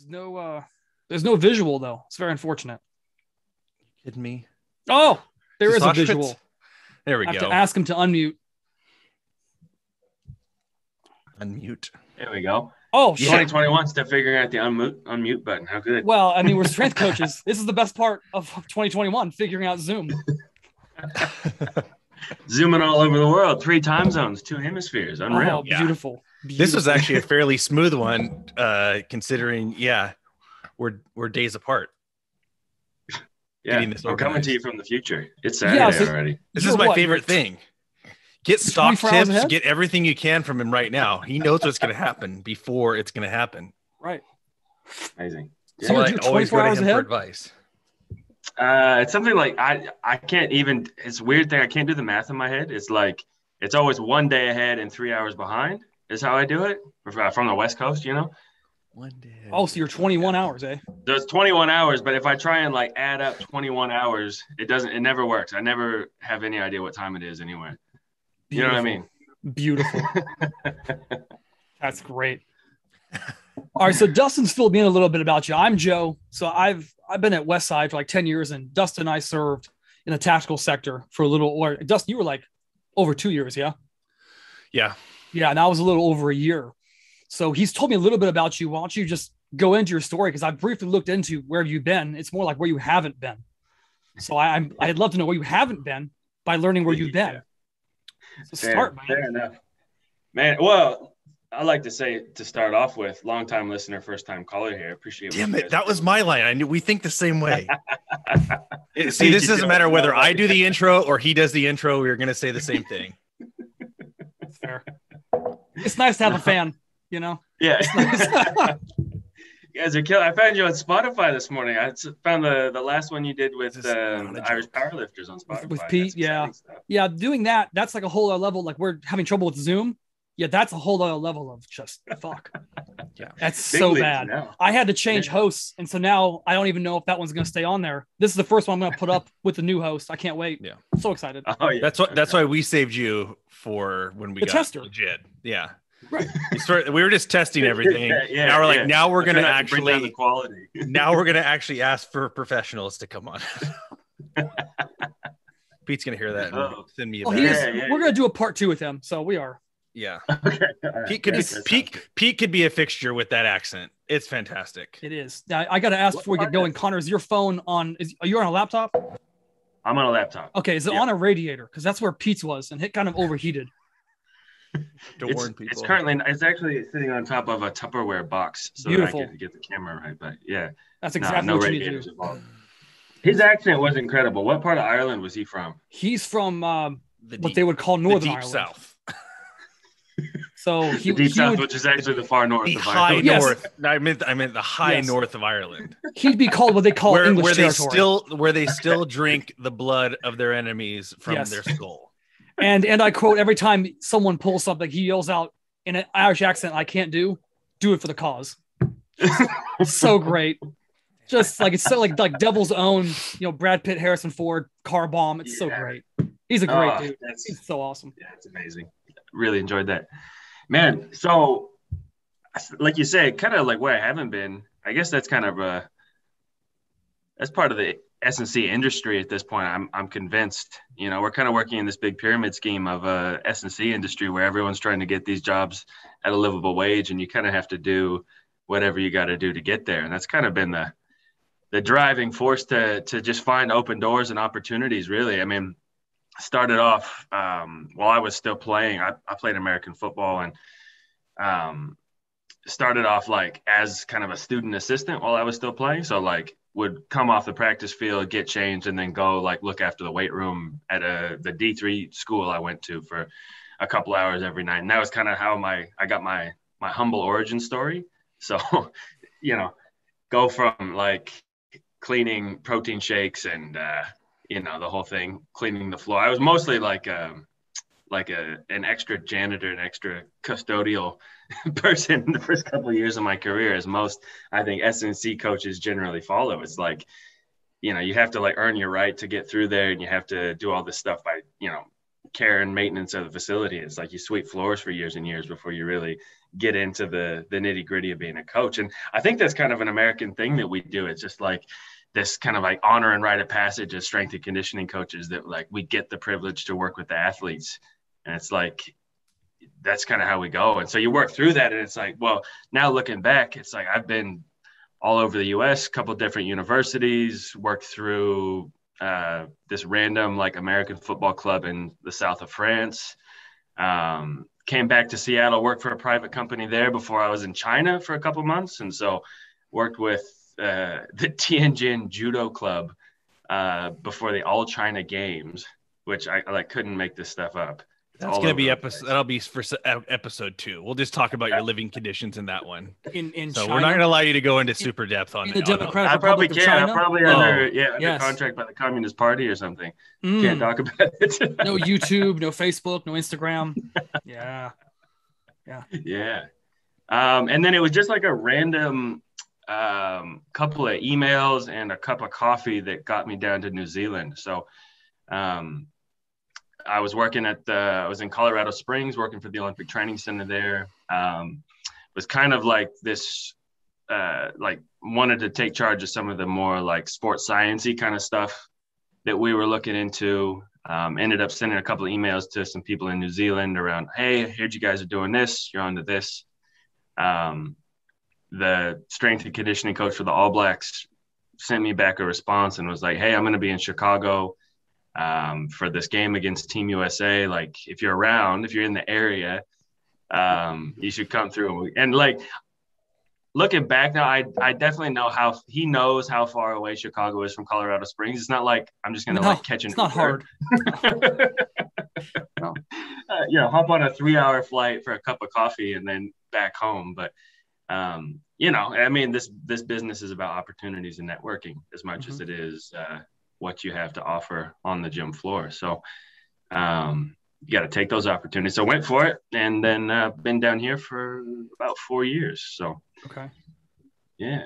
there's no visual though. It's very unfortunate. You kidding me? Oh, there is a visual. There we go. I have to ask him to unmute. Unmute. There we go. Oh, 2021 still figuring out the unmute button. How good. Well, I mean, we're strength coaches. This is the best part of 2021, figuring out Zoom. Zooming all over the world, 3 time zones, 2 hemispheres. Unreal. Oh, beautiful. This was actually a fairly smooth one, considering, we're days apart. Yeah, I'm coming to you from the future. It's Saturday already. This is my favorite thing. Get stock tips, get everything you can from him right now. He knows what's going to happen before it's going to happen. Right. Amazing. So I always go to him for advice. It's something like I can't even, it's a weird thing. I can't do the math in my head. It's like, it's always 1 day ahead and 3 hours behind is how I do it from the West Coast, 1 day. Oh, so you're 21 hours, eh? There's 21 hours, but if I try and like add up 21 hours, it never works. I never have any idea what time it is anyway. You know what I mean? Beautiful. That's great. All right, so Dustin's filled me in a little bit about you. I'm Joe. So I've been at Westside for like 10 years, and Dustin and I served in the tactical sector for a little. Or Dustin, you were like over 2 years, yeah? Yeah. Yeah, and I was a little over a year. So he's told me a little bit about you. Why don't you just go into your story? Because I briefly looked into where you've been. It's more like where you haven't been. So I'd love to know where you haven't been by learning where you've been. So start, man. Fair enough. Man, well, I like to say to start off with, long-time listener, first-time caller here. Appreciate it. Damn it, that was my line. I knew we think the same way. See, this doesn't matter whether I do the intro or he does the intro. We're going to say the same thing. That's fair. It's nice to have a fan, Yeah. Nice. You guys are killing. I found you on Spotify this morning. I found the last one you did with the Irish powerlifters on Spotify. With Pete, yeah. Doing that's like a whole other level. Like we're having trouble with Zoom. Yeah, that's a whole other level of just fuck. Yeah, that's big so bad. Now. I had to change hosts, and so now I don't even know if that one's going to stay on there. This is the first one I'm going to put up with the new host. I can't wait. Yeah, I'm so excited. Oh yeah, that's why we saved you for when we got tester. Legit. Yeah. Right. We were just testing everything. Now we're like, now we're going to actually bring down the quality. Now we're going to actually ask for professionals to come on. Pete's going to hear that and send me a we're going to do a part 2 with him. So we are. Yeah. Okay. Right. Pete could be a fixture with that accent. It's fantastic. It is. Now, I got to ask before we get going, Connor, is your phone on? Are you on a laptop? I'm on a laptop. Okay. Is it on a radiator? Because that's where Pete's was, and it kind of overheated. It's actually sitting on top of a Tupperware box, so that I can get the camera right. But yeah, that's exactly what you need to do. Involved. His accent was incredible. What part of Ireland was he from? He's from what they would call Northern Ireland. South. So the deep south, which is actually the far north of Ireland. North. I meant the high north of Ireland. He'd be called what they call English territory. Where they still drink the blood of their enemies from their skull. And I quote, every time someone pulls something, he yells out in an Irish accent, "I can't do it for the cause." So great. Just like, it's so like Devil's Own, Brad Pitt, Harrison Ford, car bomb. It's so great. He's a great dude. He's so awesome. Yeah, it's amazing. Really enjoyed that. Man, so like you say, kind of like where I haven't been, I guess that's kind of that's part of the S&C industry at this point. I'm convinced, we're kind of working in this big pyramid scheme of S&C industry where everyone's trying to get these jobs at a livable wage, and you kind of have to do whatever you got to do to get there. And that's kind of been the driving force to just find open doors and opportunities, really. I mean, started off while I was still playing. I played American football, and started off like as kind of a student assistant while I was still playing. So like would come off the practice field, get changed, and then go like look after the weight room at the D3 school I went to for a couple hours every night. And that was kind of how I got my humble origin story. So, go from like cleaning protein shakes and, the whole thing, cleaning the floor. I was mostly like an extra janitor, an extra custodial person the first couple of years of my career, as most, I think, S&C coaches generally follow. It's like, you have to like earn your right to get through there, and you have to do all this stuff by, care and maintenance of the facility. It's like you sweep floors for years and years before you really get into the nitty gritty of being a coach. And I think that's kind of an American thing that we do. It's just like this kind of like honor and rite of passage as strength and conditioning coaches, that like we get the privilege to work with the athletes. And it's like, that's kind of how we go. And so you work through that, and it's like, well, now looking back, it's like I've been all over the US, a couple of different universities, worked through this random like American football club in the south of France. Came back to Seattle, worked for a private company there before I was in China for a couple months. And so worked with the Tianjin Judo Club before the All China Games, which I like couldn't make this stuff up. That's going to be that'll be for episode 2. We'll just talk about your living conditions in that one. In so China? we're not going to allow you to go into super depth on the Democratic I probably Republic of can. China? I'm probably under contract by the Communist Party or something. Can't talk about it. No YouTube, no Facebook, no Instagram. Yeah. And then it was just like a random couple of emails and a cup of coffee that got me down to New Zealand. So I was working I was in Colorado Springs, working for the Olympic Training Center there. Was kind of like this, like wanted to take charge of some of the more like sports science-y kind of stuff that we were looking into. Ended up sending a couple of emails to some people in New Zealand around, hey, I heard you guys are doing this. You're onto this. The strength and conditioning coach for the All Blacks sent me back a response and was like, hey, I'm going to be in Chicago for this game against Team USA. Like, if you're around, if you're in the area, you should come through. And like, looking back now, I definitely know how he knows how far away Chicago is from Colorado Springs. It's not like I'm just going to like catch an It's not hard. No. Hop on a 3-hour flight for a cup of coffee and then back home. But, I mean, this business is about opportunities and networking as much as it is what you have to offer on the gym floor. So you got to take those opportunities. So went for it, and then been down here for about 4 years. So okay, yeah,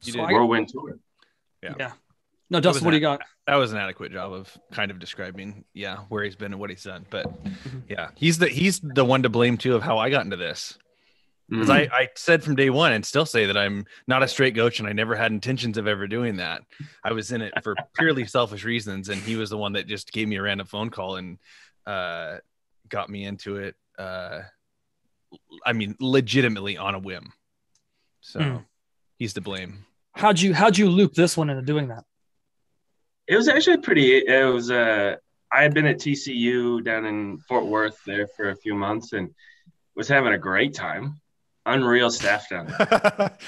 you did whirlwind tour. Yeah. No, Dustin, what do you got? That was an adequate job of kind of describing, where he's been and what he's done. But he's the one to blame too of how I got into this. Because I said from day one and still say that I'm not a straight coach, and I never had intentions of ever doing that. I was in it for purely selfish reasons, and he was the one that just gave me a random phone call and got me into it. I mean, legitimately on a whim. So he's to blame. How'd you loop this one into doing that? It was actually I had been at TCU down in Fort Worth there for a few months and was having a great time. Unreal staff down there.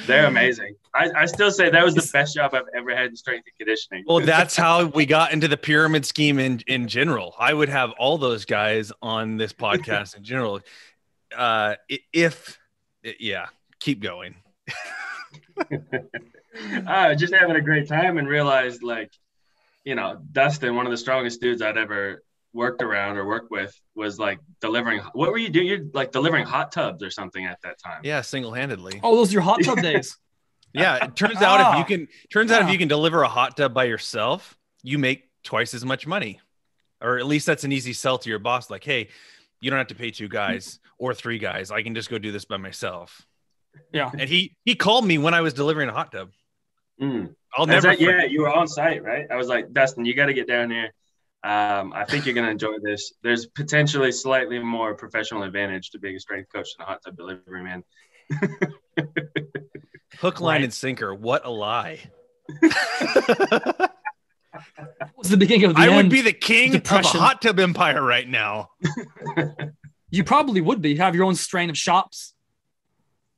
They're amazing. I still say that was the best job I've ever had in strength and conditioning. Well, that's how we got into the pyramid scheme in general. I would have all those guys on this podcast in general. Keep going. Just having a great time and realized, like, Dustin, one of the strongest dudes I'd ever worked around or worked with, was like delivering. What were you doing? You're like delivering hot tubs or something at that time. Yeah, single-handedly. Oh, those are your hot tub days. Yeah, it turns out if you can deliver a hot tub by yourself, you make twice as much money. Or at least that's an easy sell to your boss. Like, hey, you don't have to pay 2 guys or 3 guys. I can just go do this by myself. Yeah. And he called me when I was delivering a hot tub. I'll never forget. You were on site, right? I was like, Dustin, you got to get down here. I think you're going to enjoy this. There's potentially slightly more professional advantage to being a strength coach than a hot tub delivery man. Hook, line, and sinker. What a lie. It was the beginning of the end. I would be the king of a hot tub empire right now. You probably would be. Have your own strain of shops.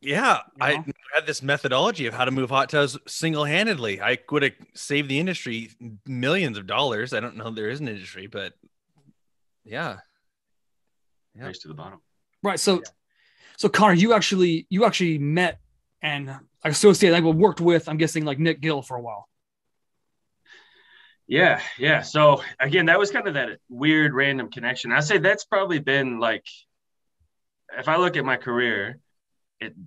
Yeah, I had this methodology of how to move hot tubs single-handedly. I would have saved the industry millions of dollars. I don't know if there is an industry, but yeah. Race to the bottom. Right. So Conor, you actually met and associated, like, worked with, I'm guessing, like Nick Gill for a while. Yeah. So again, that was kind of that weird random connection. I say that's probably been like, if I look at my career,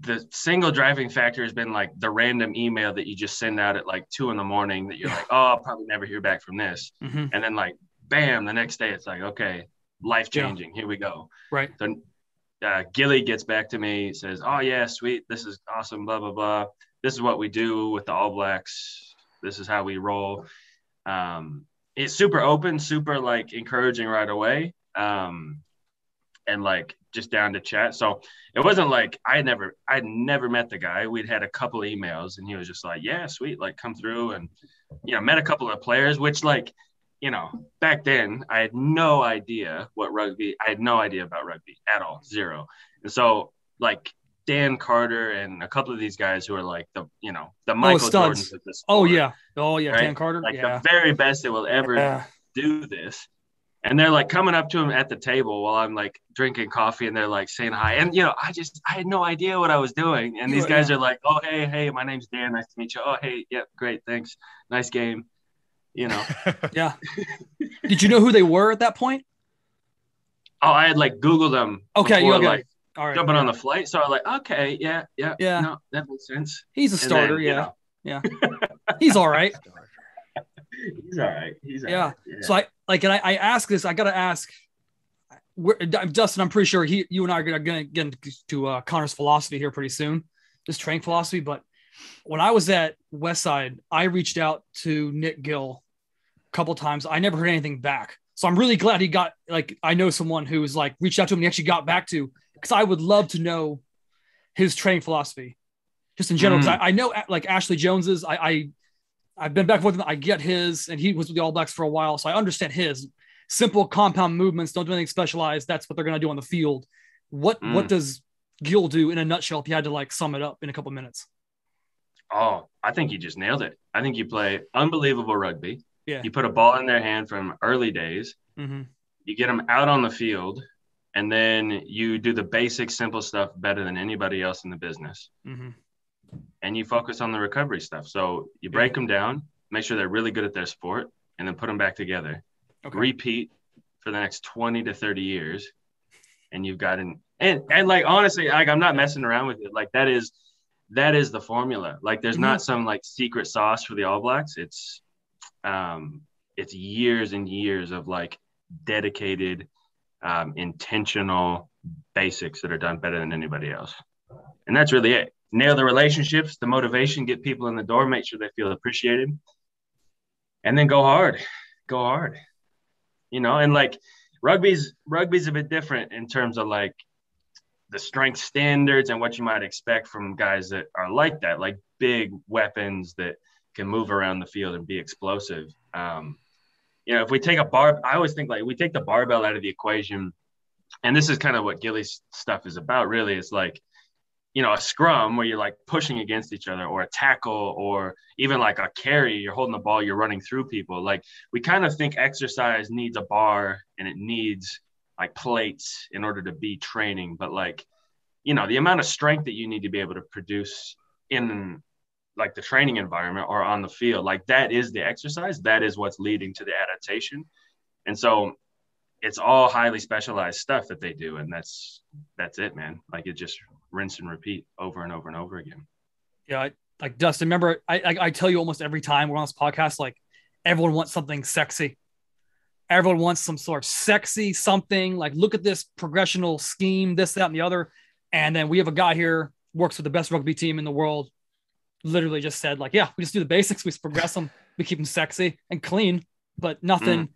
the single driving factor has been like the random email that you just send out at like 2 a.m. that you're like, oh, I'll probably never hear back from this. And then like bam, the next day it's like, okay, life changing. Here we go. Right. So Gilly gets back to me, says, oh yeah, sweet, this is awesome, blah blah blah. This is what we do with the All Blacks. This is how we roll. It's super open, super like encouraging right away, and like just down to chat. So it wasn't like I'd never met the guy. We'd had a couple emails, and he was just like, yeah, sweet, like come through. And met a couple of players, which like, back then I had no idea what rugby. I had no idea about rugby at all, zero. And so like Dan Carter and a couple of these guys who are like the Michael Jordans of this sport, right? Dan Carter, like the very best that will ever do this. And they're like coming up to him at the table while I'm like drinking coffee, and they're like saying hi. And I had no idea what I was doing. And these guys are like, oh hey, my name's Dan, nice to meet you. Oh hey, yeah, great, thanks, nice game. Yeah. Did you know who they were at that point? Oh, I had like Googled them. Okay, before, okay. Like all right, jumping on the flight. So I was like, okay, yeah. No, that makes sense. He's a starter, then, yeah. He's all right. He's all right. Yeah. So I ask this. I gotta ask, Dustin. I'm pretty sure you and I are gonna get into Conor's philosophy here pretty soon, this training philosophy. But when I was at Westside, I reached out to Nick Gill a couple times. I never heard anything back. So I'm really glad he got, like, I know someone who was like reached out to him and he actually got back to, because I would love to know his training philosophy just in general. Because I know like Ashley Jones's, I've been back and forth with him. I get his, and he was with the All Blacks for a while. So I understand his simple compound movements. Don't do anything specialized. That's what they're going to do on the field. What does Gill do in a nutshell if you had to like sum it up in a couple minutes? Oh, I think you just nailed it. I think you play unbelievable rugby. Yeah. You put a ball in their hand from early days. Mm-hmm. You get them out on the field, and then you do the basic, simple stuff better than anybody else in the business. Mm-hmm. And you focus on the recovery stuff. So you break them down, make sure they're really good at their sport, and then put them back together. Okay. Repeat for the next 20 to 30 years. And you've got and like, honestly, like, I'm not messing around with it. Like that is the formula. Like there's not some like secret sauce for the All Blacks. It's years and years of like dedicated, intentional basics that are done better than anybody else. And that's really it. Nail the relationships, the motivation, get people in the door, make sure they feel appreciated, and then go hard. And like rugby's a bit different in terms of like the strength standards and what you might expect from guys that are like that, like big weapons that can move around the field and be explosive. If we take I always think like we take the barbell out of the equation, and this is kind of what Gilly's stuff is about, really. It's like, a scrum where you're like pushing against each other, or a tackle, or even like a carry, you're holding the ball, you're running through people. Like we kind of think exercise needs a bar and it needs like plates in order to be training. But like, the amount of strength that you need to be able to produce in like the training environment or on the field, like that is the exercise. That is what's leading to the adaptation. And so it's all highly specialized stuff that they do. And that's it, man. Like it just rinse and repeat over and over and over again. Yeah. Like Dustin, remember, I tell you almost every time we're on this podcast, like everyone wants something sexy. Everyone wants some sort of sexy something, like look at this progressional scheme, this, that, and the other. And then we have a guy here, works with the best rugby team in the world, literally just said like, yeah, we just do the basics. We just progress them. We keep them sexy and clean, but nothing.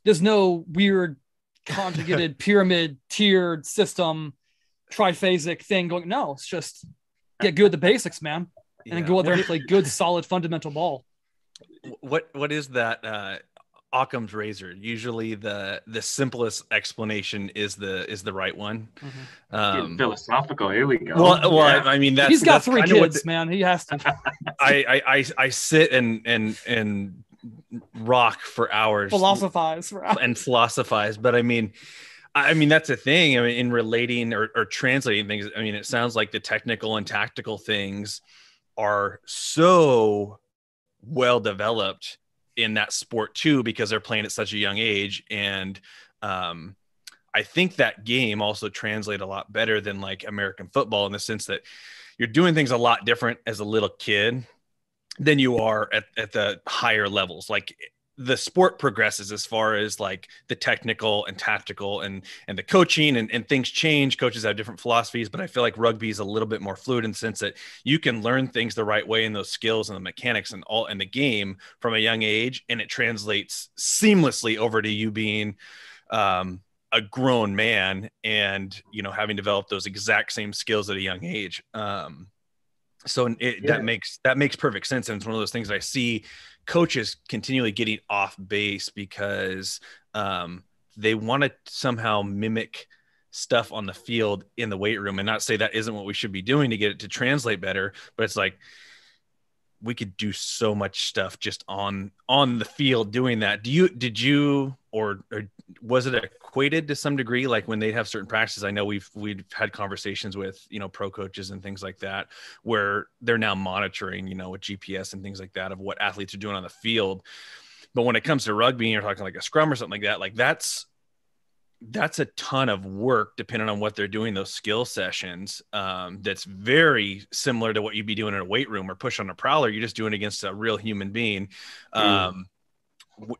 There's no weird conjugated pyramid tiered system, triphasic thing going. No, it's just get good at the basics, man. And then go out there and play good, solid, fundamental ball. What is that? Occam's razor. Usually the simplest explanation is the right one. Getting philosophical. Here we go. Well, I mean, he's got 3 kids, man. He has to. I sit and rock for hours, philosophize, but I mean that's the thing. I mean, in relating or translating things, I mean, it sounds like the technical and tactical things are so well developed in that sport too, because they're playing at such a young age. And I think that game also translates a lot better than like American football, in the sense that you're doing things a lot different as a little kid than you are at the higher levels. Like the sport progresses as far as like the technical and tactical and the coaching and things change. Coaches have different philosophies, but I feel like rugby is a little bit more fluid in the sense that you can learn things the right way and those skills and the mechanics and all in the game from a young age. And it translates seamlessly over to you being a grown man and, you know, having developed those exact same skills at a young age. That makes perfect sense. And it's one of those things I see coaches continually getting off base because they want to somehow mimic stuff on the field in the weight room, and not say that isn't what we should be doing to get it to translate better. But it's like, we could do so much stuff just on the field doing that. Did you, or was it equated to some degree? Like when they have certain practices, I know we've had conversations with, you know, pro coaches and things like that, where they're now monitoring, you know, with GPS and things like that of what athletes are doing on the field. But when it comes to rugby and you're talking like a scrum or something like that's a ton of work depending on what they're doing, those skill sessions. That's very similar to what you'd be doing in a weight room or push on a prowler. You're just doing it against a real human being.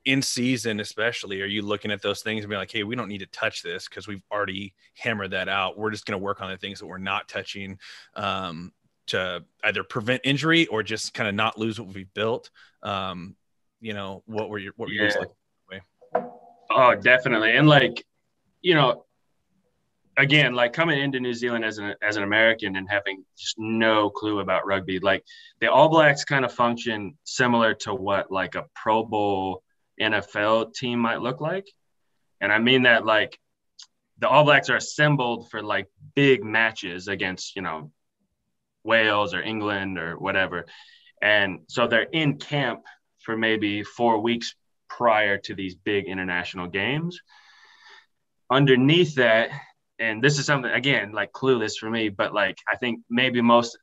In season, especially, are you looking at those things and be like, hey, we don't need to touch this because we've already hammered that out. We're just going to work on the things that we're not touching to either prevent injury or just kind of not lose what we've built. You know, what were you guys like? Oh, definitely. And like, you know, again, like coming into New Zealand as an American and having just no clue about rugby, like the All Blacks kind of function similar to what like a Pro Bowl NFL team might look like. And I mean that like the All Blacks are assembled for like big matches against, you know, Wales or England or whatever. And so they're in camp for maybe 4 weeks prior to these big international games. Underneath that, and this is something, again, like clueless for me, but like I think maybe most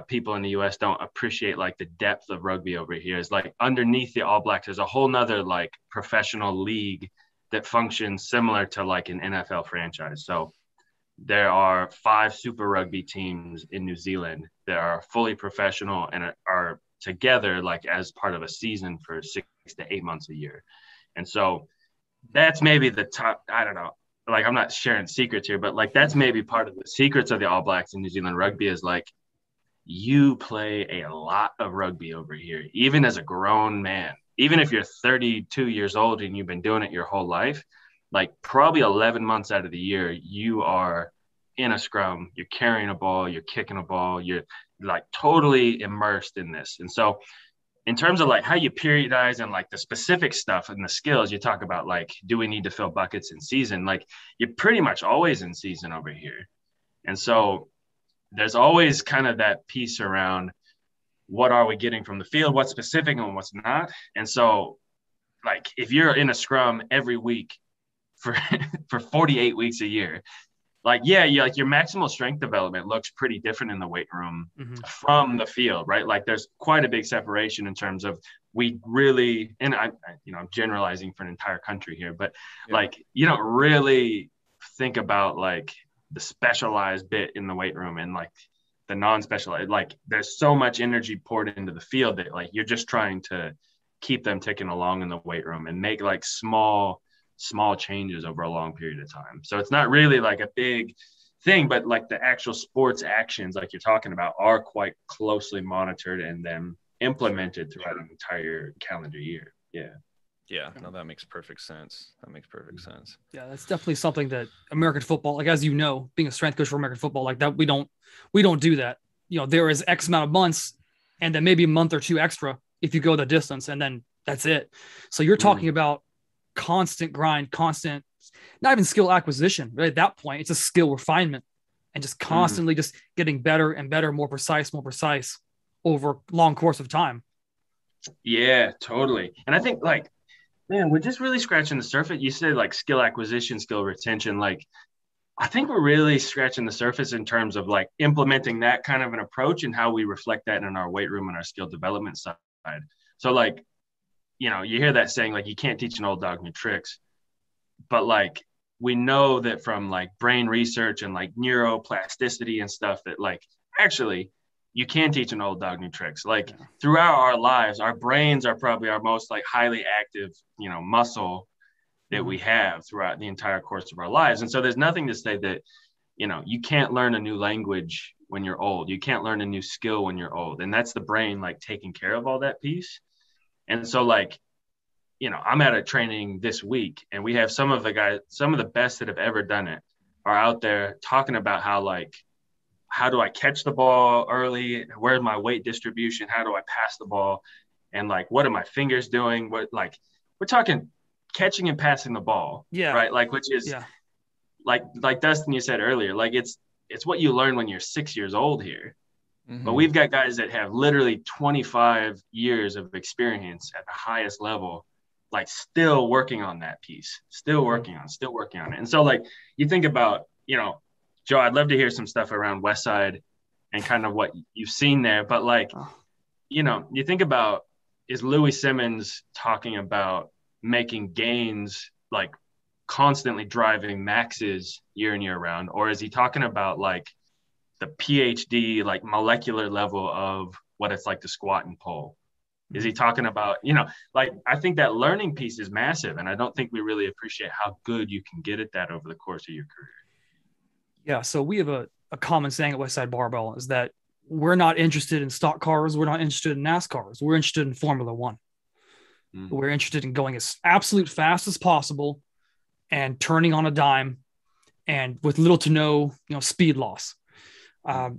people in the US don't appreciate like the depth of rugby over here. Is like underneath the All Blacks, there's a whole nother like professional league that functions similar to like an NFL franchise. So there are 5 Super Rugby teams in New Zealand that are fully professional and are together like as part of a season for 6 to 8 months a year. And so that's maybe the top, I don't know, like I'm not sharing secrets here, but like that's maybe part of the secrets of the All Blacks in New Zealand rugby is like you play a lot of rugby over here, even as a grown man. Even if you're 32 years old and you've been doing it your whole life, like probably 11 months out of the year, you are in a scrum, you're carrying a ball, you're kicking a ball, you're like totally immersed in this. And so in terms of like how you periodize and like the specific stuff and the skills, you talk about like, do we need to fill buckets in season? Like you're pretty much always in season over here. And so there's always kind of that piece around what are we getting from the field, what's specific and what's not. And so like if you're in a scrum every week for 48 weeks a year, like, yeah, like your maximal strength development looks pretty different in the weight room from the field, right? Like there's quite a big separation in terms of we really, and I'm generalizing for an entire country here, but like, you don't really think about like the specialized bit in the weight room and like the non-specialized, like there's so much energy poured into the field that like, you're just trying to keep them ticking along in the weight room and make like small changes over a long period of time. So it's not really like a big thing, but like the actual sports actions, like you're talking about, are quite closely monitored and then implemented throughout an entire calendar year. Yeah, no, that makes perfect sense. Yeah, that's definitely something that American football, like as you know, being a strength coach for American football, like that we don't do that. You know, there is X amount of months and then maybe a month or 2 extra if you go the distance, and then that's it. So you're talking about constant grind, constant, not even skill acquisition, right? At that point, it's a skill refinement and just constantly just getting better and better, more precise over a long course of time. Yeah, totally. And I think like, man, we're just really scratching the surface. You said like skill acquisition, skill retention. Like, I think we're really scratching the surface in terms of like implementing that kind of an approach and how we reflect that in our weight room and our skill development side. So like, you know, you hear that saying like, you can't teach an old dog new tricks, but like, we know that from like brain research and like neuroplasticity and stuff that like, actually you can teach an old dog new tricks. Like throughout our lives, our brains are probably our most like highly active, muscle that we have throughout the entire course of our lives. And so there's nothing to say that, you can't learn a new language when you're old. You can't learn a new skill when you're old. And that's the brain like taking care of all that piece. And so like, I'm at a training this week, and we have some of the best that have ever done it are out there talking about how do I catch the ball early? Where's my weight distribution? How do I pass the ball? And like, what are my fingers doing? We're talking catching and passing the ball. Yeah. Right. Like, which is like Dustin, you said earlier, like it's what you learn when you're 6 years old here. Mm-hmm. But we've got guys that have literally 25 years of experience at the highest level, like still working on that piece, still working on it. And so like, you think about, Joe, I'd love to hear some stuff around Westside and kind of what you've seen there. But like, you think about, is Louis Simmons talking about making gains, like constantly driving maxes year in, year round? Or is he talking about like the PhD, like molecular level of what it's like to squat and pull? Is he talking about, like, I think that learning piece is massive. And I don't think we really appreciate how good you can get at that over the course of your career. Yeah, so we have a common saying at Westside Barbell is that we're not interested in stock cars. We're not interested in NASCARs. We're interested in Formula One. Mm-hmm. We're interested in going as absolute fast as possible and turning on a dime and with little to no, speed loss,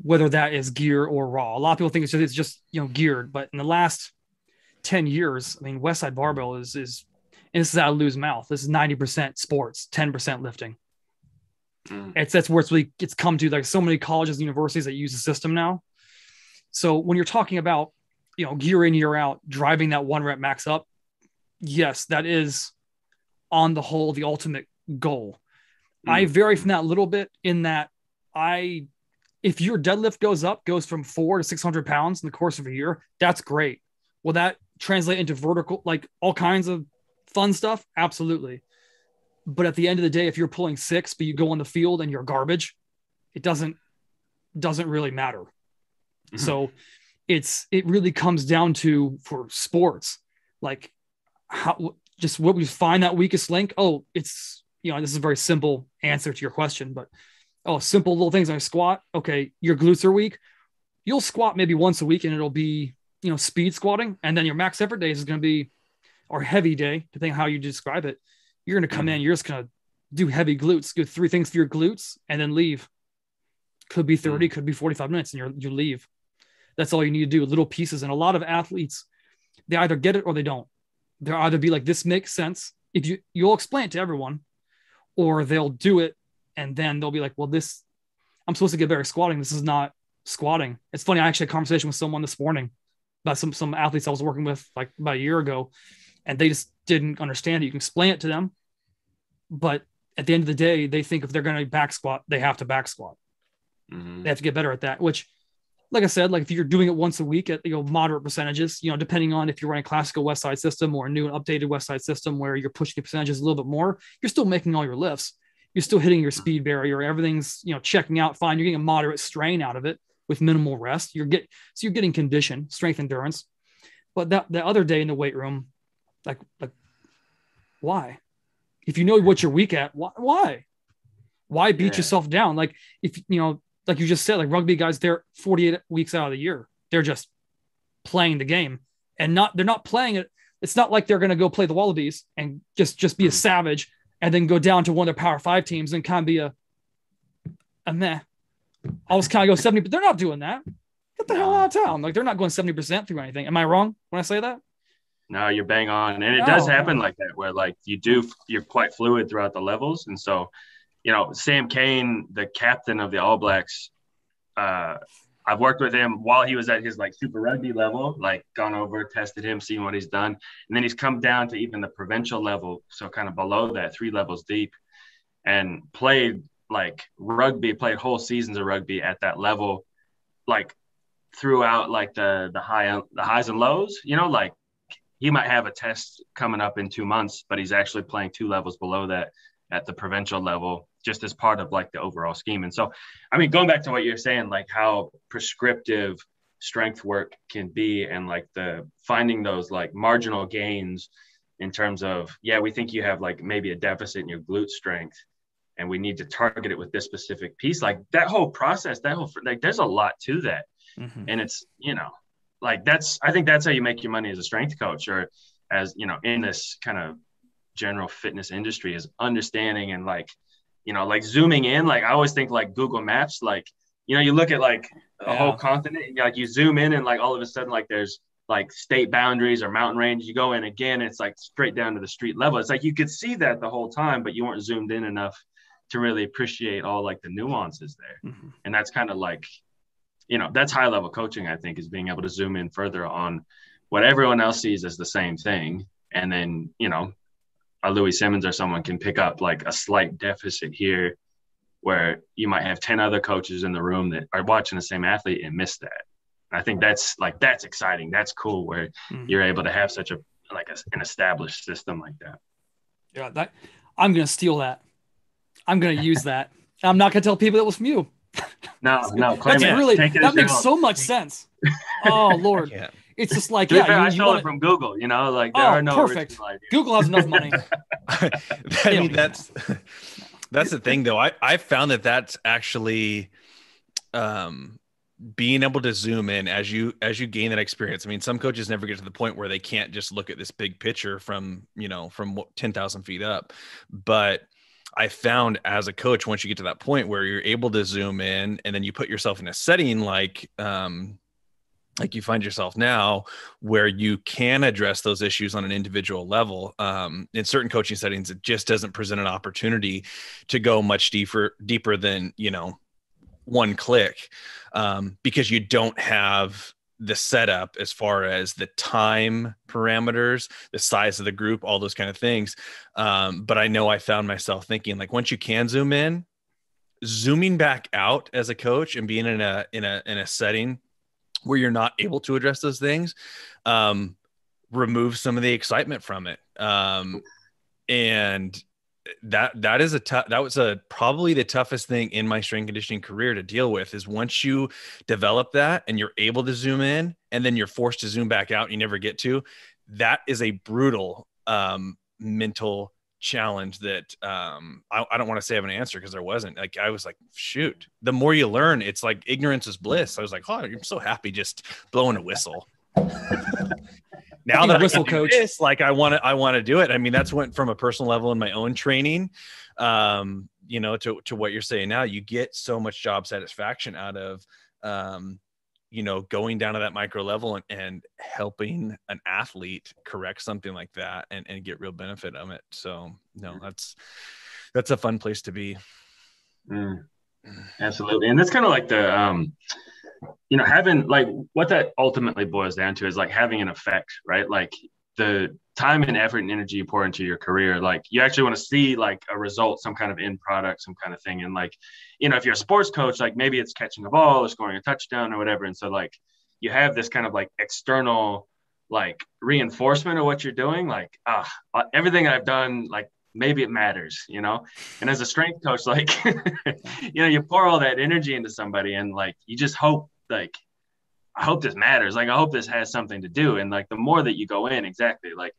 whether that is gear or raw. A lot of people think it's just geared, but in the last 10 years, I mean, Westside Barbell is and this is out of Lou's mouth. This is 90% sports, 10% lifting. That's where it's come to, like so many colleges and universities that use the system now. So when you're talking about, year in, year out, driving that 1 rep max up, yes, that is on the whole, the ultimate goal. I vary from that a little bit in that if your deadlift goes from 400 to 600 pounds in the course of a year, that's great. Will that translate into vertical, like all kinds of fun stuff? Absolutely. But at the end of the day, if you're pulling 6, but you go on the field and you're garbage, it doesn't really matter. Mm-hmm. So it really comes down to, for sports, like just what we find that weakest link. Oh, it's, this is a very simple answer to your question, but simple little things like squat. Okay. Your glutes are weak. You'll squat maybe once a week and it'll be, speed squatting. And then your max effort days is going to be, or heavy day, depending on how you describe it. You're going to come in, you're just going to do heavy glutes, do 3 things for your glutes and then leave. Could be 30, could be 45 minutes and you leave. That's all you need to do, little pieces. And a lot of athletes, they either get it or they don't. They'll either be like, this makes sense. If you'll explain it to everyone, or they'll do it. And then they'll be like, well, I'm supposed to get better at squatting. This is not squatting. It's funny. I actually had a conversation with someone this morning about some athletes I was working with like about a year ago, and they just didn't understand it. You can explain it to them, but at the end of the day, they think if they're going to back squat, they have to back squat. Mm-hmm. They have to get better at that, which, like I said, like if you're doing it once a week at, moderate percentages, depending on if you're running a classical Westside system or a new and updated Westside system where you're pushing the percentages a little bit more, you're still making all your lifts. You're still hitting your speed barrier. Everything's, checking out fine. You're getting a moderate strain out of it with minimal rest. You're getting condition, strength, endurance. But the other day in the weight room, like why? If you know what you're weak at, why beat yourself down? Like if, like you just said, like rugby guys, they're 48 weeks out of the year. They're just playing the game and they're not playing it. It's not like they're going to go play the Wallabies and just be a savage and then go down to one of their Power 5 teams and kind of be a meh. I'll just kind of go 70, but they're not doing that. Get the hell out of town. Like they're not going 70% through anything. Am I wrong when I say that? No, you're bang on. And it does happen like that where like you're quite fluid throughout the levels. And so, Sam Kane, the captain of the All Blacks, I've worked with him while he was at his like super rugby level, like gone over, tested him, seen what he's done. And then he's come down to even the provincial level. So kind of below that, 3 levels deep, and played like rugby, played whole seasons of rugby at that level, like throughout like the highs and lows, like he might have a test coming up in 2 months, but he's actually playing 2 levels below that at the provincial level, just as part of like the overall scheme. And so, I mean, going back to what you're saying, like how prescriptive strength work can be, and like the finding those like marginal gains in terms of, yeah, we think you have like maybe a deficit in your glute strength and we need to target it with this specific piece. Like that whole process, like there's a lot to that. Mm-hmm. And it's, you know, like I think that's how you make your money as a strength coach, or as, you know, in this kind of general fitness industry, is understanding and like, you know, like zooming in. Like I always think like Google Maps, like, you know, you look at like a whole continent and like you zoom in and like all of a sudden like there's like state boundaries or mountain range. You go in again, it's like straight down to the street level. It's like you could see that the whole time, but you weren't zoomed in enough to really appreciate all like the nuances there. Mm-hmm. And that's kind of like, you know, that's high level coaching, I think, is being able to zoom in further on what everyone else sees as the same thing. And then, you know, a Louis Simmons or someone can pick up like a slight deficit here where you might have 10 other coaches in the room that are watching the same athlete and miss that. And I think that's exciting. That's cool where you're able to have such an established system like that. Yeah, I'm going to steal that. I'm going to use that. I'm not going to tell people it was from you. No, that makes so much sense. Oh Lord. Yeah. It's just like, I stole it from Google, you know, like there are no perfect. Google has enough money. I mean, that's the thing though. I found that that's actually being able to zoom in as you gain that experience. I mean, some coaches never get to the point where they can't just look at this big picture from 10,000 feet up. But I found as a coach, once you get to that point where you're able to zoom in and then you put yourself in a setting like you find yourself now, where you can address those issues on an individual level. In certain coaching settings, it just doesn't present an opportunity to go much deeper than, you know, one click, because you don't have the setup as far as the time parameters, the size of the group, all those kind of things. But I know I found myself thinking, like, once you can zoom in, zooming back out as a coach and being in a setting where you're not able to address those things, remove some of the excitement from it. And that was probably the toughest thing in my strength conditioning career to deal with, is once you develop that and you're able to zoom in and then you're forced to zoom back out and you never get to, that is a brutal mental challenge that I don't want to say I have an answer, because there wasn't. Like, I was like, shoot, the more you learn, it's like ignorance is bliss. I was like, oh, I'm so happy just blowing a whistle. Now that whistle coach, this, like I want to do it. I mean, that's went from a personal level in my own training, you know, to what you're saying now. You get so much job satisfaction out of, you know, going down to that micro level and helping an athlete correct something like that and get real benefit of it. So no, that's a fun place to be. Absolutely. And that's kind of like the, you know, having, like, what that ultimately boils down to is like having an effect, right? Like the time and effort and energy you pour into your career, like you actually want to see like a result, some kind of end product, some kind of thing. And like, you know, if you're a sports coach, like maybe it's catching a ball or scoring a touchdown or whatever. And so like you have this kind of like external like reinforcement of what you're doing. Like, everything I've done, like maybe it matters, you know? And as a strength coach, like, you know, you pour all that energy into somebody and like, you just hope, like, I hope this matters. Like, I hope this has something to do. And like, the more that you go in, exactly, like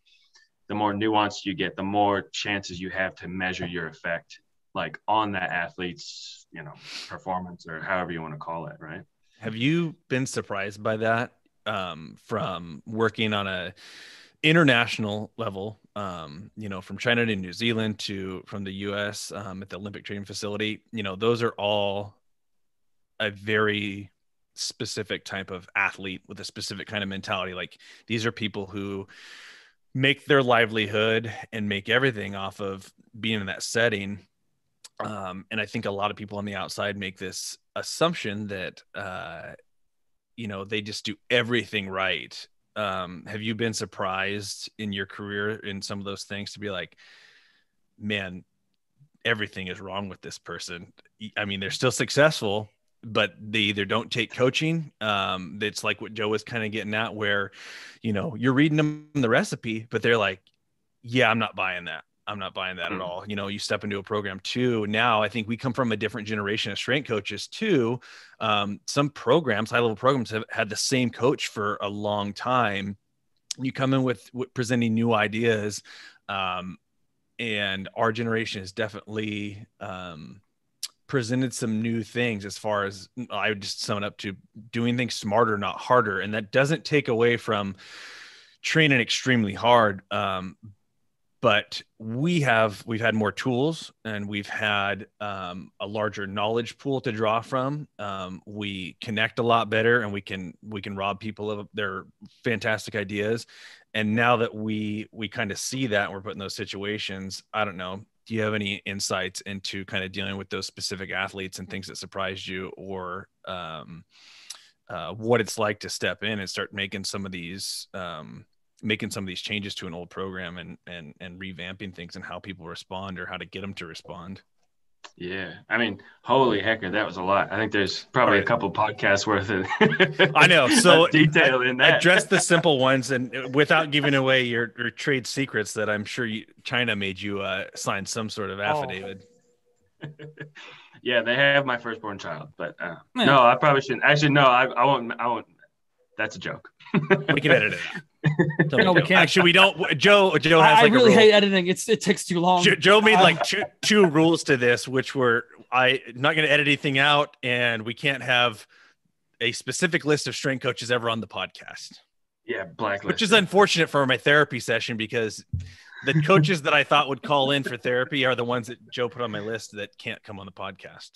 the more nuanced you get, the more chances you have to measure your effect, like on that athlete's, you know, performance, or however you want to call it. Right. Have you been surprised by that, from working on a international level, you know, from China to New Zealand from the US, at the Olympic training facility? You know, those are all a very specific type of athlete with a specific kind of mentality. Like, these are people who make their livelihood and make everything off of being in that setting. And I think a lot of people on the outside make this assumption that, you know, they just do everything right. Have you been surprised in your career in some of those things to be like, man, everything is wrong with this person? I mean, they're still successful, but they either don't take coaching. It's like what Joe was kind of getting at, where, you know, you're reading them the recipe, but they're like, yeah, I'm not buying that. I'm not buying that at all. You know, you step into a program too. Now I think we come from a different generation of strength coaches too. Some programs, high level programs, have had the same coach for a long time. You come in with presenting new ideas. And our generation has definitely presented some new things, as far as, I would just sum it up to doing things smarter, not harder. And that doesn't take away from training extremely hard. But we've had more tools, and we've had a larger knowledge pool to draw from. We connect a lot better, and we can rob people of their fantastic ideas. And now that we kind of see that, and we're put in those situations, I don't know, do you have any insights into kind of dealing with those specific athletes and things that surprised you, or what it's like to step in and start making some of these changes to an old program, and revamping things and how people respond, or how to get them to respond? Yeah. I mean, holy hecker, that was a lot. I think there's probably a couple podcasts worth of I know. So detail in that. Address the simple ones, and without giving away your trade secrets that I'm sure China made you sign some sort of affidavit. Yeah, they have my firstborn child, but no, I probably shouldn't. Actually, no, I won't. That's a joke. We can edit it out. No, we can't. Actually, we don't. Joe has I like really a rule. hate editing. It takes too long. Joe made like two rules to this, which were, I'm not going to edit anything out, and we can't have a specific list of strength coaches ever on the podcast. Yeah, blacklist. Which is unfortunate for my therapy session, because the coaches that I thought would call in for therapy are the ones that Joe put on my list that can't come on the podcast.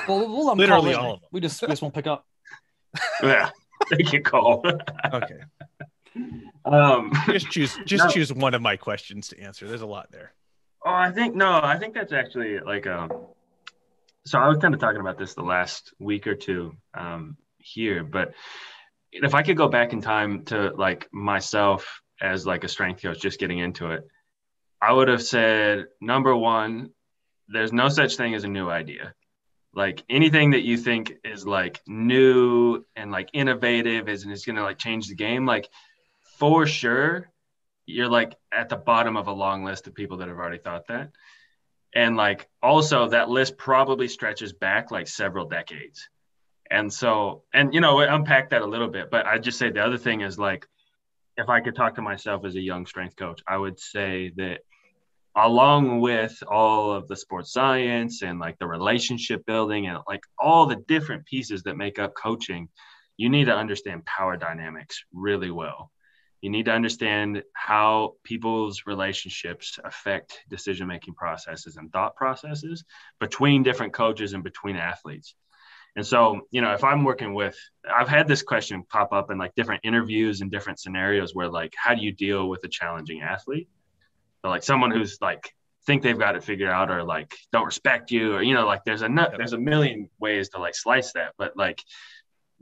Well, we'll literally all of them. We just won't pick up. Yeah, they can call. Okay. Choose one of my questions to answer. There's a lot there. Oh, I think that's actually like so I was kind of talking about this the last week or two here, but if I could go back in time to like myself as like a strength coach just getting into it, I would have said, number one, there's no such thing as a new idea. Like anything that you think is like new and like innovative is going to like change the game, like for sure, you're like at the bottom of a long list of people that have already thought that. And like, also that list probably stretches back like several decades. And so, and, you know, unpack that a little bit, but I just say the other thing is like, if I could talk to myself as a young strength coach, I would say that along with all of the sports science and like the relationship building and like all the different pieces that make up coaching, you need to understand power dynamics really well. You need to understand how people's relationships affect decision-making processes and thought processes between different coaches and between athletes. And so, you know, if I'm working with, I've had this question pop up in like different interviews and different scenarios where like, how do you deal with a challenging athlete? So like someone who's like, think they've got it figured out, or like, don't respect you, or, you know, like there's a million ways to like slice that, but like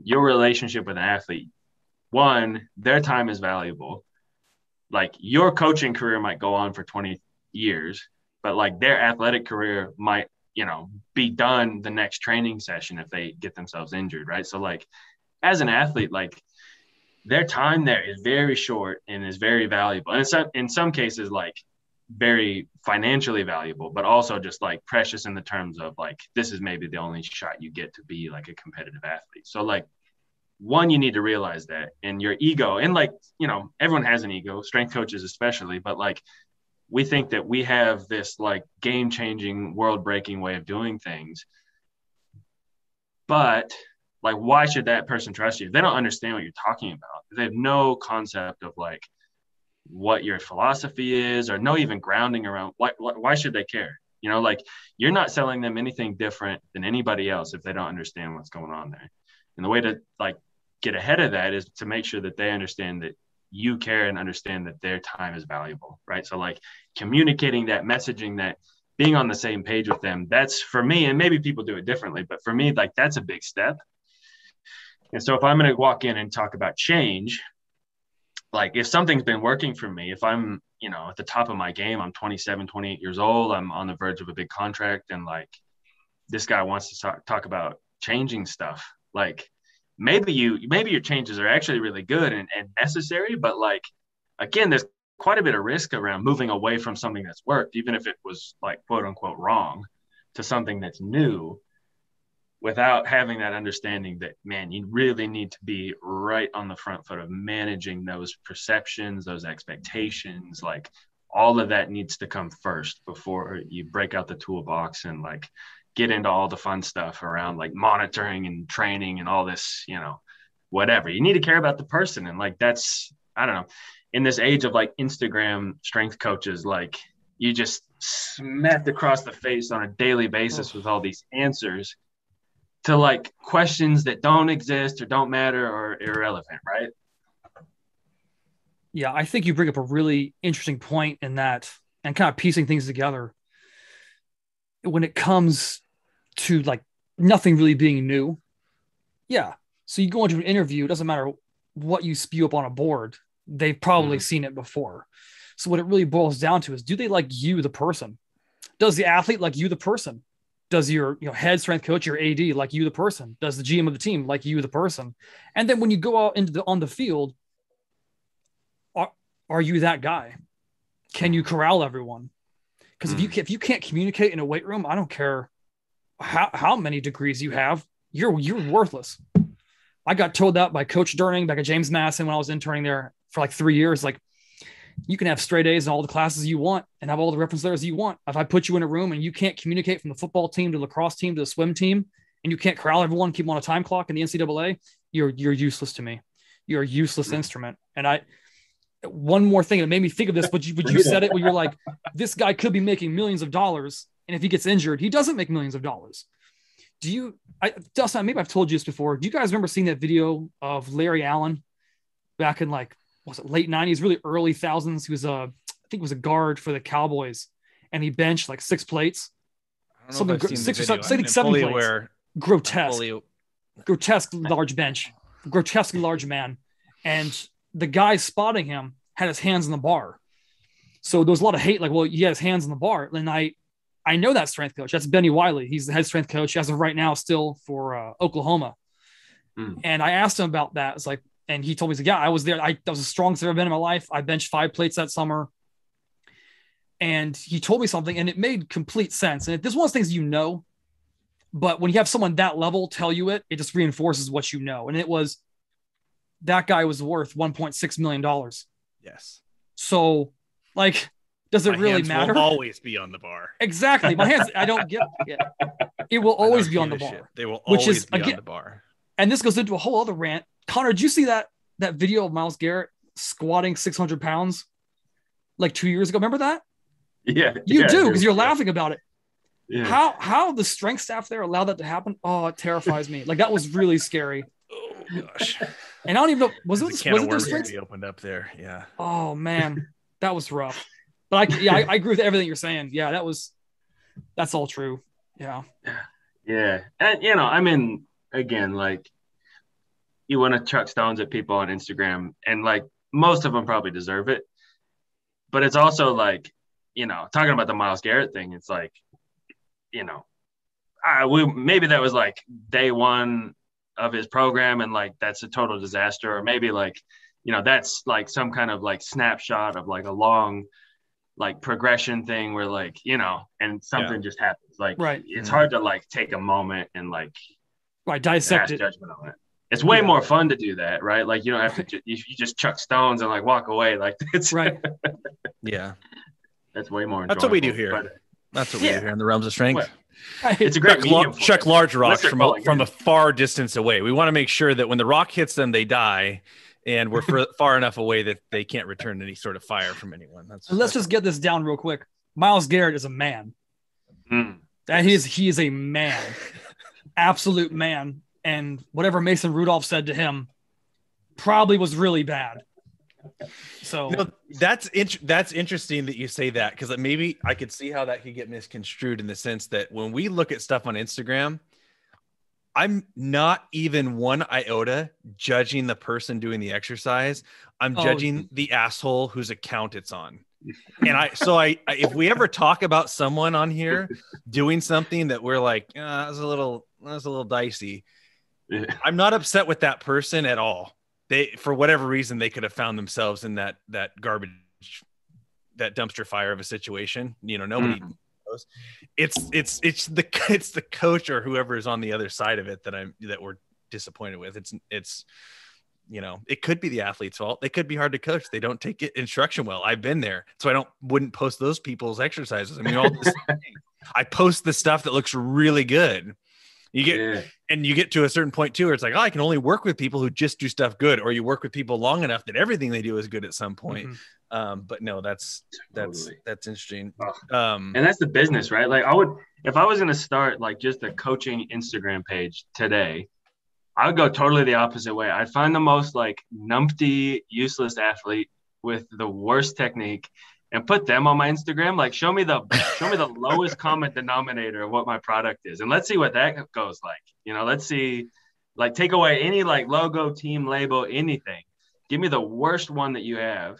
your relationship with an athlete, one, their time is valuable. Like your coaching career might go on for 20 years, but like their athletic career might, you know, be done the next training session if they get themselves injured, right? So like as an athlete, like their time there is very short and is very valuable. And it's in some cases like very financially valuable, but also just like precious in the terms of like, this is maybe the only shot you get to be like a competitive athlete. So like, one, you need to realize that, and your ego, and like, you know, everyone has an ego, strength coaches especially, but like we think that we have this like game-changing, world-breaking way of doing things. But like, why should that person trust you? They don't understand what you're talking about. They have no concept of like what your philosophy is, or no even grounding around why should they care? You know, like you're not selling them anything different than anybody else if they don't understand what's going on there. And the way to like get ahead of that is to make sure that they understand that you care and understand that their time is valuable, right? So like communicating that, messaging that, being on the same page with them, that's for me, and maybe people do it differently, but for me, like that's a big step. And so if I'm going to walk in and talk about change, like if something's been working for me, if I'm, you know, at the top of my game, I'm 27, 28 years old, I'm on the verge of a big contract, and like this guy wants to talk about changing stuff, like maybe your changes are actually really good and necessary, but like, again, there's quite a bit of risk around moving away from something that's worked, even if it was like quote unquote wrong, to something that's new, without having that understanding that, man, you really need to be right on the front foot of managing those perceptions, those expectations. Like all of that needs to come first before you break out the toolbox and like get into all the fun stuff around like monitoring and training and all this, you know, whatever. You need to care about the person. And like, that's, I don't know, in this age of like Instagram strength coaches, like you just smacked across the face on a daily basis with all these answers to like questions that don't exist or don't matter or irrelevant, right? Yeah, I think you bring up a really interesting point in that, and kind of piecing things together. When it comes to like nothing really being new. Yeah. So you go into an interview, it doesn't matter what you spew up on a board. They've probably seen it before. So what it really boils down to is, do they like you, the person? Does the athlete like you, the person? Does your head strength coach, your AD, like you, the person? Does the GM of the team like you, the person? And then when you go out on the field, are you that guy? Can you corral everyone? Because if you can't communicate in a weight room, I don't care how many degrees you have, you're worthless. I got told that by Coach Durning back at James Madison when I was interning there for like 3 years. Like, you can have straight A's in all the classes you want and have all the reference letters you want. If I put you in a room and you can't communicate from the football team to the lacrosse team to the swim team, and you can't corral everyone, keep them on a time clock in the NCAA, you're useless to me. You're a useless instrument. And one more thing, it made me think of this, but you said it when you're like, this guy could be making millions of dollars, and if he gets injured, he doesn't make millions of dollars. Dustin, maybe I've told you this before. Do you guys remember seeing that video of Larry Allen back in like, was it late 90s, really early thousands? He was I think it was a guard for the Cowboys, and he benched like 6 plates. Something 6 or 7 plates. Aware. Grotesque large bench, grotesquely large man. And the guy spotting him had his hands on the bar. So there was a lot of hate, like, well, he had his hands on the bar. And I know that strength coach. That's Benny Wiley. He's the head strength coach as of right now, still for Oklahoma. And I asked him about that. It's like, and he told me, he's like, yeah, I was there. That was the strongest I've ever been in my life. I benched 5 plates that summer. And he told me something, and it made complete sense. And this is one of those things, but when you have someone that level tell you it just reinforces what you know. And it was, that guy was worth $1.6 million. Yes. So, like, does it really matter? Will always be on the bar. Exactly. My hands, I don't get it. It will always be on the bar. Shit. They will always be on the bar. And this goes into a whole other rant. Connor, did you see that video of Myles Garrett squatting 600 pounds like 2 years ago? Remember that? Yeah. You do, because you're laughing about it. Yeah. How the strength staff there allowed that to happen? Oh, it terrifies me. Like, that was really scary. Oh gosh. And I don't even know, was it their strength? He opened up there. Yeah. Oh man, that was rough. But I agree with everything you're saying. Yeah, that's all true. Yeah. Yeah. And I mean, again, like, you want to chuck stones at people on Instagram, and like most of them probably deserve it. But it's also like, talking about the Myles Garrett thing, it's like, maybe that was like day one of his program, and like that's a total disaster, or maybe like, that's like some kind of like snapshot of like a long like progression thing where like, and something just happens. Like, right. It's hard to like take a moment and like dissect it. Judgment on it. It's way more fun to do that, right? Like, you don't have to you just chuck stones and like walk away. Like, it's right. Yeah. That's way more. That's what we do here. That's what we do here in the realms of strength. It's a great chuck large rocks from a far distance away. We want to make sure that when the rock hits them, they die, and we're far enough away that they can't return any sort of fire from anyone. Let's just get this down real quick. Myles Garrett is a man. He is a man, absolute man. And whatever Mason Rudolph said to him probably was really bad. So that's interesting that you say that, because maybe I could see how that could get misconstrued in the sense that when we look at stuff on Instagram, I'm not even one iota judging the person doing the exercise. I'm judging the asshole whose account it's on. And if we ever talk about someone on here doing something that we're like, that's a little dicey, I'm not upset with that person at all. For whatever reason, they could have found themselves in that garbage that dumpster fire of a situation. You know, nobody knows. It's the coach or whoever is on the other side of it that we're disappointed with. It's you know, it could be the athlete's fault. They could be hard to coach. They don't take instruction well. I've been there, so I wouldn't post those people's exercises. I mean, all this I post the stuff that looks really good. You get to a certain point too, where it's like, oh, I can only work with people who just do stuff good, or you work with people long enough that everything they do is good at some point. But no, that's interesting. And that's the business, right? Like if I was going to start like just a coaching Instagram page today, I would go totally the opposite way. I'd find the most like numpty, useless athlete with the worst technique and put them on my Instagram. Like show me the lowest common denominator of what my product is. And let's see what that goes like. You know, let's see, like take away any like logo, team label, anything. Give me the worst one that you have.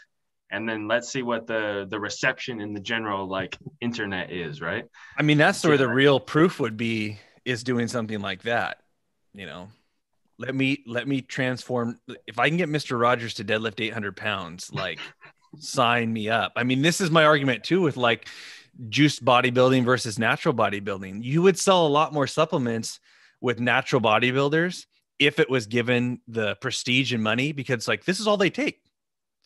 And then let's see what the reception in the general like internet is, right? I mean, that's where the real proof would be, is doing something like that. You know, let me transform. If I can get Mr. Rogers to deadlift 800 pounds, like sign me up. I mean, this is my argument too, with like juiced bodybuilding versus natural bodybuilding. You would sell a lot more supplements with natural bodybuilders if it was given the prestige and money, because like, this is all they take.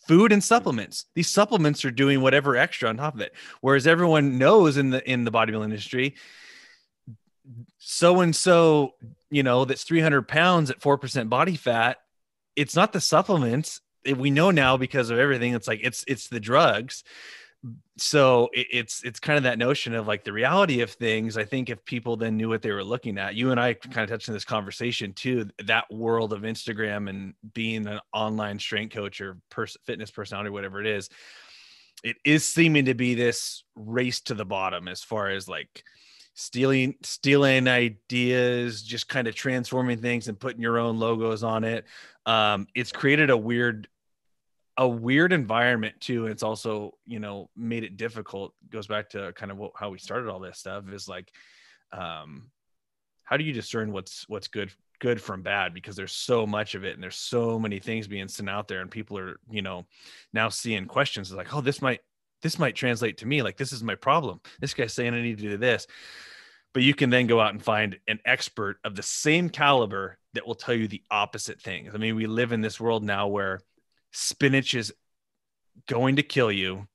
Food and supplements. These supplements are doing whatever extra on top of it. Whereas everyone knows in the bodybuilding industry, so-and-so, you know, that's 300 pounds at 4% body fat. It's not the supplements. We know now because of everything. It's like, it's the drugs. So it's kind of that notion of like the reality of things. I think if people then knew what they were looking at, you and I kind of touched on this conversation too, that world of Instagram and being an online strength coach or fitness personality, whatever it is seeming to be this race to the bottom as far as like stealing ideas, just kind of transforming things and putting your own logos on it. It's created a weird environment too. And it's also, you know, made it difficult. Goes back to kind of how we started all this stuff, is like, how do you discern what's good from bad? Because there's so much of it and there's so many things being sent out there, and people are, you know, now seeing questions like, oh, this might translate to me. Like, this is my problem. This guy's saying I need to do this. But you can then go out and find an expert of the same caliber that will tell you the opposite things. I mean, we live in this world now where spinach is going to kill you,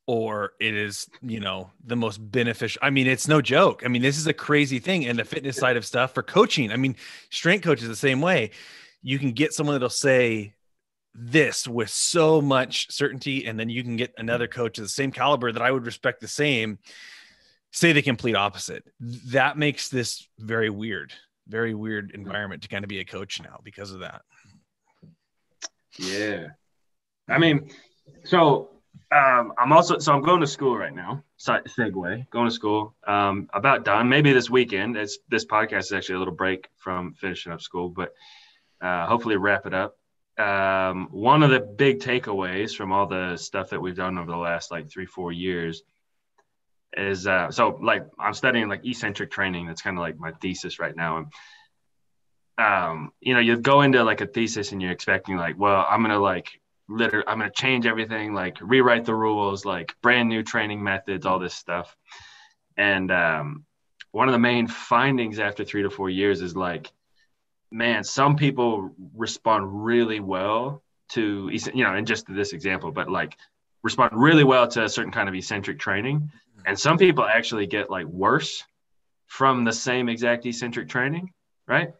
or it is, you know, the most beneficial. I mean, it's no joke. I mean, this is a crazy thing. And the fitness side of stuff for coaching, I mean, strength coach is the same way. You can get someone that'll say this with so much certainty, and then you can get another coach of the same caliber that I would respect the same, say the complete opposite. That makes this very weird environment to kind of be a coach now because of that. Yeah. I mean, so I'm going to school right now. Segue, going to school. About done. Maybe this weekend. This podcast is actually a little break from finishing up school, but hopefully wrap it up. One of the big takeaways from all the stuff that we've done over the last like 3-4 years is so like I'm studying like eccentric training. That's kind of like my thesis right now. And you know, you go into like a thesis and you're expecting like, well, I'm gonna change everything, like rewrite the rules, like brand new training methods, all this stuff. And one of the main findings after 3 to 4 years is like, man, some people respond really well to, you know, and just this example, but like respond really well to a certain kind of eccentric training. And some people actually get like worse from the same exact eccentric training, right?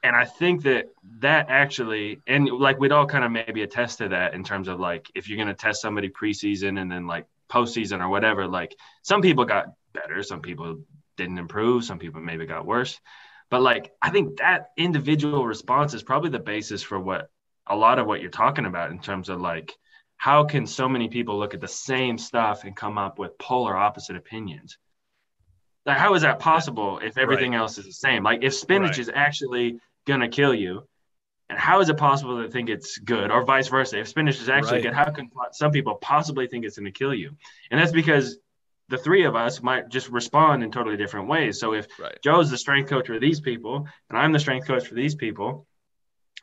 And I think that actually, and like we'd all kind of maybe attest to that in terms of like, if you're going to test somebody preseason and then like postseason or whatever, like some people got better, some people didn't improve, some people maybe got worse. But like, I think that individual response is probably the basis for a lot of what you're talking about in terms of like, how can so many people look at the same stuff and come up with polar opposite opinions? Like, how is that possible if everything else is the same? Like, if spinach is actually going to kill you, and how is it possible to think it's good, or vice versa? If spinach is actually good, how can some people possibly think it's going to kill you? And that's because the three of us might just respond in totally different ways. So if Joe's the strength coach for these people, and I'm the strength coach for these people,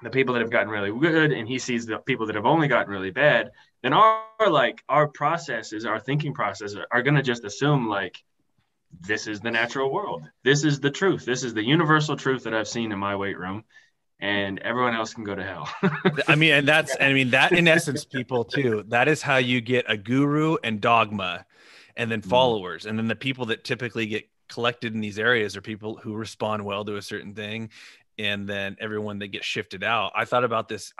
the people that have gotten really good, and he sees the people that have only gotten really bad, then our processes, our thinking processes are going to just assume like, this is the natural world. This is the truth. This is the universal truth that I've seen in my weight room, and everyone else can go to hell. That in essence, people too, that is how you get a guru and dogma and then followers. And then the people that typically get collected in these areas are people who respond well to a certain thing. And then everyone that gets shifted out. I thought about this.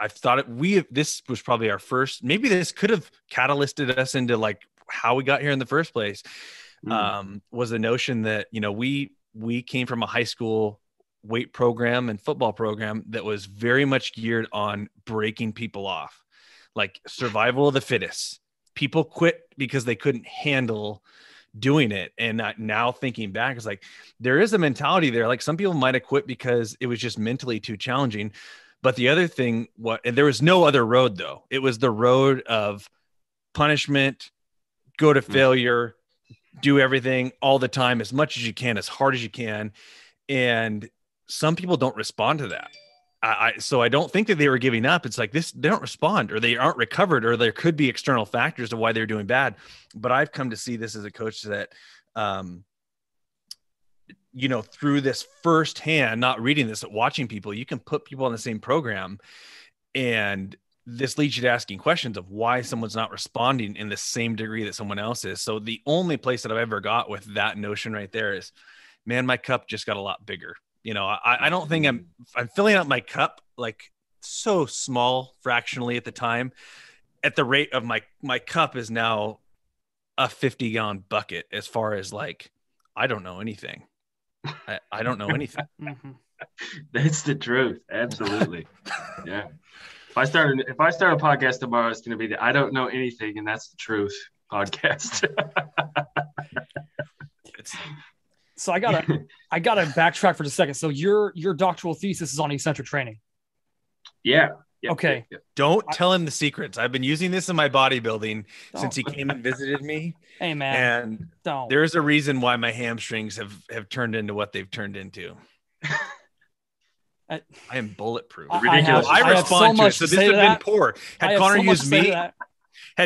This was probably our first, maybe this could have catalysted us into like how we got here in the first place. Was the notion that, we came from a high school weight program and football program that was very much geared on breaking people off, like survival of the fittest. People quit because they couldn't handle doing it. And now thinking back, it's like, there is a mentality there. Like some people might've quit because it was just mentally too challenging. But the other thing, and there was no other road though. It was the road of punishment, go to failure, do everything all the time, as much as you can, as hard as you can. And some people don't respond to that. So I don't think that they were giving up. It's like they don't respond, or they aren't recovered, or there could be external factors to why they're doing bad. But I've come to see this as a coach that, through this firsthand, not reading this, but watching people, you can put people on the same program, and this leads you to asking questions of why someone's not responding in the same degree that someone else is. So the only place that I've ever got with that notion right there is, man, my cup just got a lot bigger. I don't think I'm filling up my cup like so small fractionally at the time, at the rate of my cup is now a 50-gallon bucket as far as like, I don't know anything. I don't know anything. That's the truth. Absolutely. Yeah. If I start a podcast tomorrow, it's going to be the I don't know anything, and that's the truth podcast. So I gotta backtrack for just a second. So your doctoral thesis is on eccentric training. Yeah. Okay. Yeah. Don't tell him the secrets. I've been using this in my bodybuilding since he came and visited me. Hey man. And there's a reason why my hamstrings have turned into what they've turned into. I am bulletproof. Ridiculous. I respond to it. So this would have been poor. Had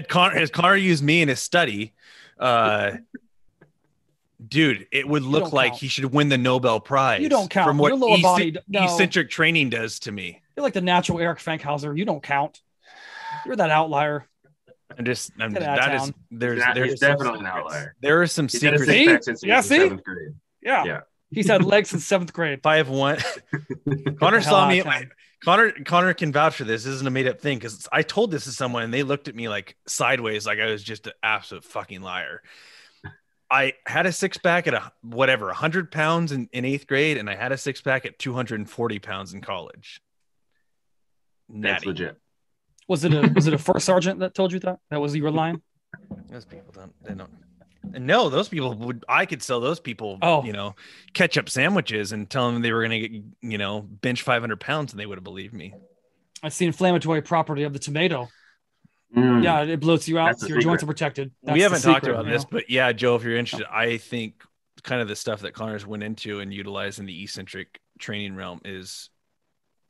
Conor used me in his study, dude, it would look like he should win the Nobel Prize. You don't count. From what your lower body, eccentric training does to me. You're like the natural Eric Fankhauser. You don't count. You're that outlier. He's definitely an outlier. There are some secrets. See? Yeah. He's had legs since 7th grade. 5'1". Conor saw me. Conor can vouch for this. This isn't a made up thing, because I told this to someone and they looked at me like sideways, like I was just an absolute fucking liar. I had a six pack at 100 pounds in 8th grade, and I had a six pack at 240 pounds in college. That's legit. Was it a first sergeant that told you that? That was your line? Those people don't. And no, those people I could sell those people, ketchup sandwiches and tell them they were going to get, bench 500 pounds, and they would have believed me. It's the inflammatory property of the tomato. Yeah, it bloats you out. So your joints are protected. We haven't talked about this, but yeah, Joe, if you're interested, I think kind of the stuff that Connor's went into and utilized in the eccentric training realm is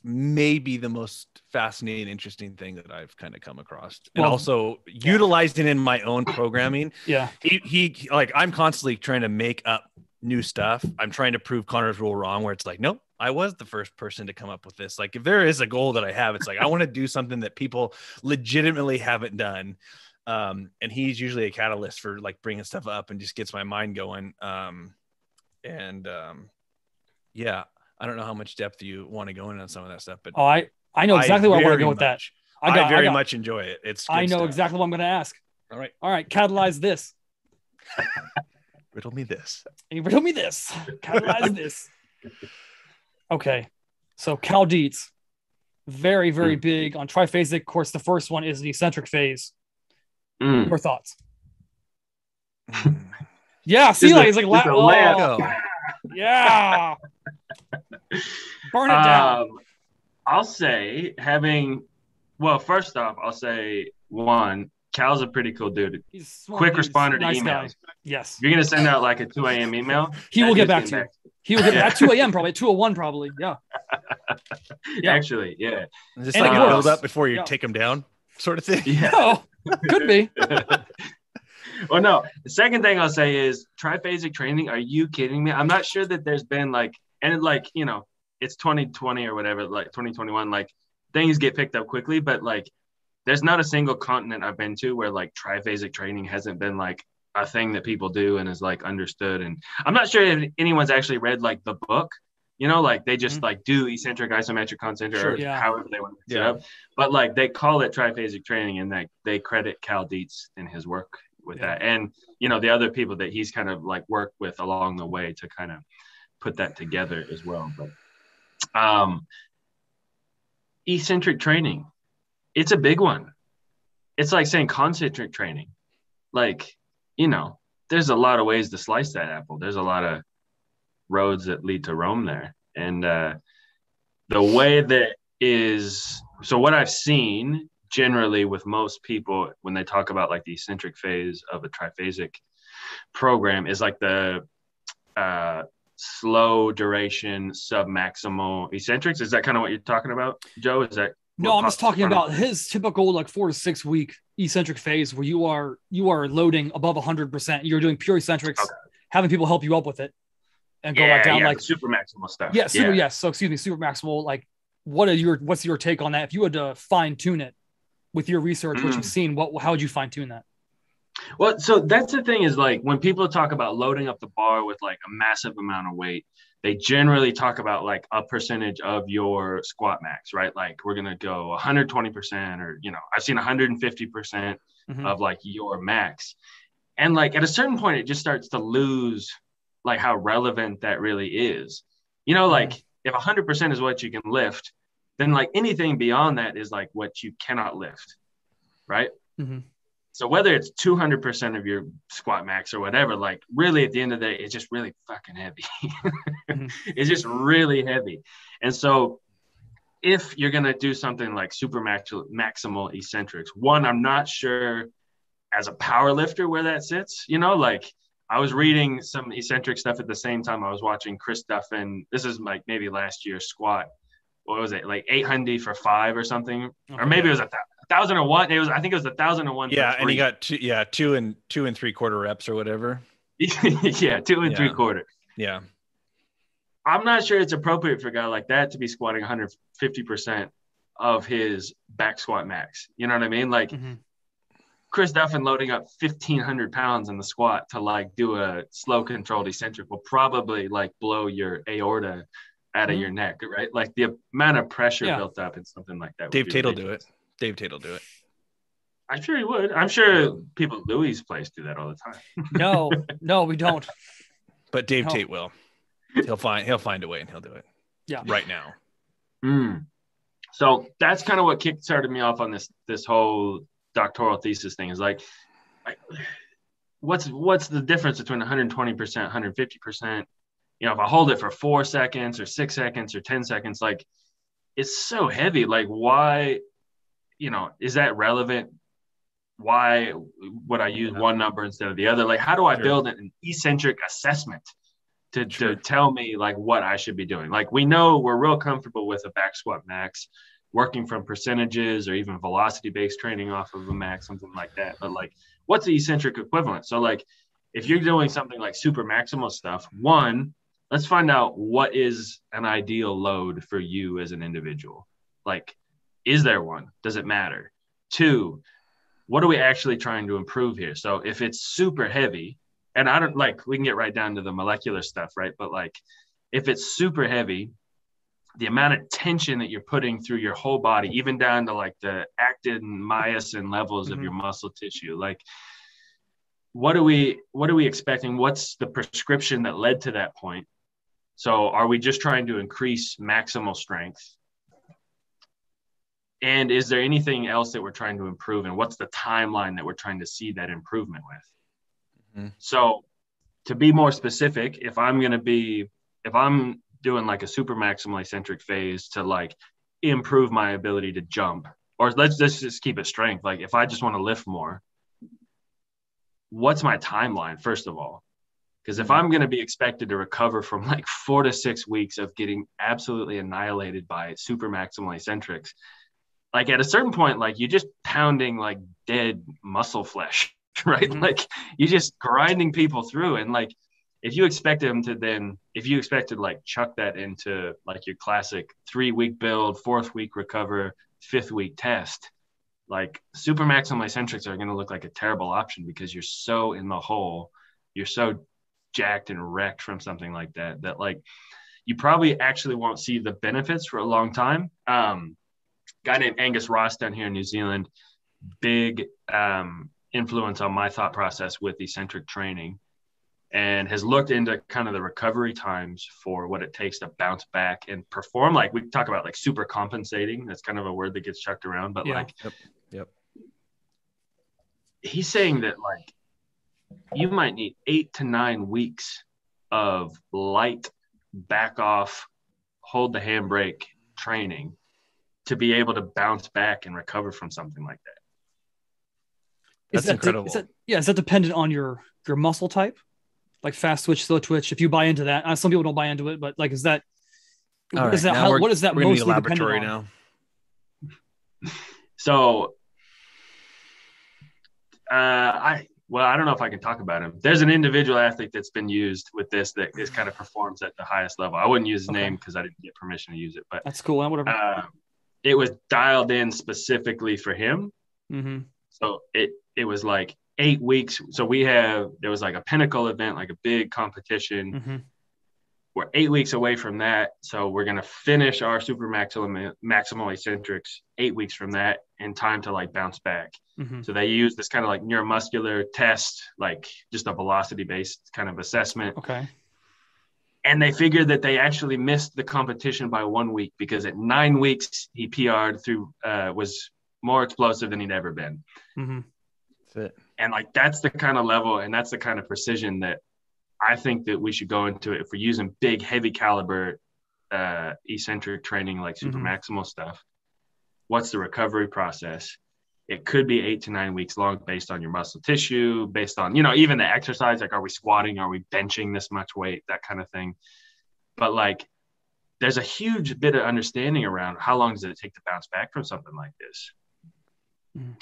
maybe the most fascinating, interesting thing that I've kind of come across. And also utilizing in my own programming. Yeah. He like, I'm constantly trying to make up new stuff. I'm trying to prove Connor's rule wrong, where it's like, nope, I was the first person to come up with this. Like, if there is a goal that I have, it's like, I want to do something that people legitimately haven't done. And he's usually a catalyst for like bringing stuff up and just gets my mind going. Yeah, I don't know how much depth you want to go in on some of that stuff, but I know exactly where I want to go with that. I very much enjoy it. I know exactly what I'm going to ask. All right. Catalyze this. Riddle me this. Catalyze this. Okay. So Cal Dietz, very, very big on triphasic. Of course, the first one is the eccentric phase. Your thoughts? Yeah. See, like, it's like, yeah. Burn it down. I'll say first off, I'll say one, Cal's a pretty cool dude. He's smart, quick he's responder to nice emails. guy. Yes. If you're gonna send out like a 2 a.m. email, He will get back he's to you. getting He will get at 2 a.m. probably, at 2:01 probably. Yeah. Yeah. Actually, yeah. Is this And like it a works. build up before you Yeah. take them down sort of thing? Yeah. Oh, could be. Well, no. The second thing I'll say is triphasic training. Are you kidding me? I'm not sure that there's been like, and like, you know, it's 2020 or whatever, like 2021, like things get picked up quickly, but like there's not a single continent I've been to where like triphasic training hasn't been like a thing that people do and is like understood. And I'm not sure if anyone's actually read like the book, you know, like they just like do eccentric, isometric, concentric, Sure, or yeah. however they want to mix it up. But like they call it triphasic training, and like they credit Cal Dietz in his work with that. And, you know, the other people that he's kind of like worked with along the way to kind of put that together as well. But eccentric training, it's a big one. It's like saying concentric training. Like, you know, there's a lot of ways to slice that apple. There's a lot of roads that lead to Rome there. And the way that is, so what I've seen generally with most people when they talk about like the eccentric phase of a triphasic program is like the slow duration submaximal eccentrics. Is that kind of what you're talking about, Joe? Is that No, I'm just talking about his typical like 4 to 6 week eccentric phase where you are loading above 100%. You're doing pure eccentrics, having people help you up with it and go back down like super maximal stuff. Yeah, super, yes. So excuse me, super maximal. Like, what's your take on that? If you had to fine tune it with your research, what you've seen, how would you fine tune that? Well, so that's the thing is like when people talk about loading up the bar with like a massive amount of weight, they generally talk about like a percentage of your squat max, right? Like we're going to go 120% or, you know, I've seen 150% of like your max. And like at a certain point, it just starts to lose like how relevant that really is. You know, like if 100% is what you can lift, then like anything beyond that is like what you cannot lift, right? So whether it's 200% of your squat max or whatever, like really at the end of the day, it's just really fucking heavy. It's just really heavy. And so if you're going to do something like super maximal eccentrics, one, I'm not sure as a power lifter where that sits, you know, like I was reading some eccentric stuff at the same time I was watching Chris Duffin. This is like maybe last year's squat. What was it? Like 800 for 5 or something, or maybe it was 1,001. I think it was 1,001. Yeah, and he got 2 and 3/4 reps or whatever. Yeah, 2 and 3/4. Yeah, I'm not sure it's appropriate for a guy like that to be squatting 150% of his back squat max. You know what I mean? Like Chris Duffin loading up 1,500 pounds in the squat to like do a slow controlled eccentric will probably like blow your aorta out of your neck, right? Like the amount of pressure built up in something like that. Dave Tate will do it. Dave Tate will do it. I'm sure he would. I'm sure people at Louis' place do that all the time. No, we don't. But Dave Tate will. He'll find a way and he'll do it. Yeah. Right now. So that's kind of what kickstarted me off on this whole doctoral thesis thing is like what's the difference between 120%, 150%? You know, if I hold it for 4 seconds or 6 seconds or 10 seconds, like it's so heavy. Like why, you know, is that relevant? Why would I use one number instead of the other? Like, how do I build an eccentric assessment to tell me like what I should be doing? Like we know we're real comfortable with a back squat max, working from percentages or even velocity-based training off of a max, something like that. But like, what's the eccentric equivalent? So like, if you're doing something like super maximal stuff, one, let's find out what is an ideal load for you as an individual. Like, is there one? Does it matter? Two, what are we actually trying to improve here? So if it's super heavy, and I don't like, we can get right down to the molecular stuff, right? But like, if it's super heavy, the amount of tension that you're putting through your whole body, even down to like the actin, myosin levels of your muscle tissue, like what are we expecting? What's the prescription that led to that point? So are we just trying to increase maximal strength? And is there anything else that we're trying to improve? And what's the timeline that we're trying to see that improvement with? So to be more specific, if I'm doing like a super maximal eccentric phase to like improve my ability to jump, or let's just keep it strength. Like if I just want to lift more, what's my timeline, first of all? Because if I'm going to be expected to recover from like 4 to 6 weeks of getting absolutely annihilated by super maximal eccentrics, like at a certain point, like you're just pounding like dead muscle flesh, right? Like you're just grinding people through. And like, if you expect to like chuck that into like your classic 3-week build, 4th week recover, 5th week test, like super maximal eccentrics are going to look like a terrible option because you're so in the hole, you're so jacked and wrecked from something like that, that like you probably actually won't see the benefits for a long time. Guy named Angus Ross down here in New Zealand, big influence on my thought process with eccentric training, and has looked into kind of the recovery times for what it takes to bounce back and perform. Like we talk about like super compensating. That's kind of a word that gets chucked around, but Yep. He's saying that like you might need 8 to 9 weeks of light back off, hold the handbrake training to be able to bounce back and recover from something like that. That's incredible. Is that dependent on your muscle type? Like fast twitch, slow twitch, if you buy into that. Some people don't buy into it, but like, what is that mostly dependent on? Now. So I don't know if I can talk about him. There's an individual athlete that's been used with this that is kind of performs at the highest level. I wouldn't use his name because I didn't get permission to use it, but that's cool. Whatever. It was dialed in specifically for him. Mm-hmm. So it was like 8 weeks. So there was like a pinnacle event, like a big competition. Mm-hmm. We're 8 weeks away from that. So we're going to finish our super maximal eccentrics 8 weeks from that in time to like bounce back. Mm-hmm. So they use this kind of like neuromuscular test, like just a velocity based kind of assessment. Okay. And they figured that they actually missed the competition by 1 week because at 9 weeks he PR'd through, was more explosive than he'd ever been. Mm-hmm. That's it. And like, that's the kind of level and that's the kind of precision that I think that we should go into it. If we're using big, heavy caliber, eccentric training, like super maximal stuff, what's the recovery process? It could be 8 to 9 weeks long based on your muscle tissue, based on, even the exercise, like, are we squatting? Are we benching this much weight? That kind of thing. But like, there's a huge bit of understanding around how long does it take to bounce back from something like this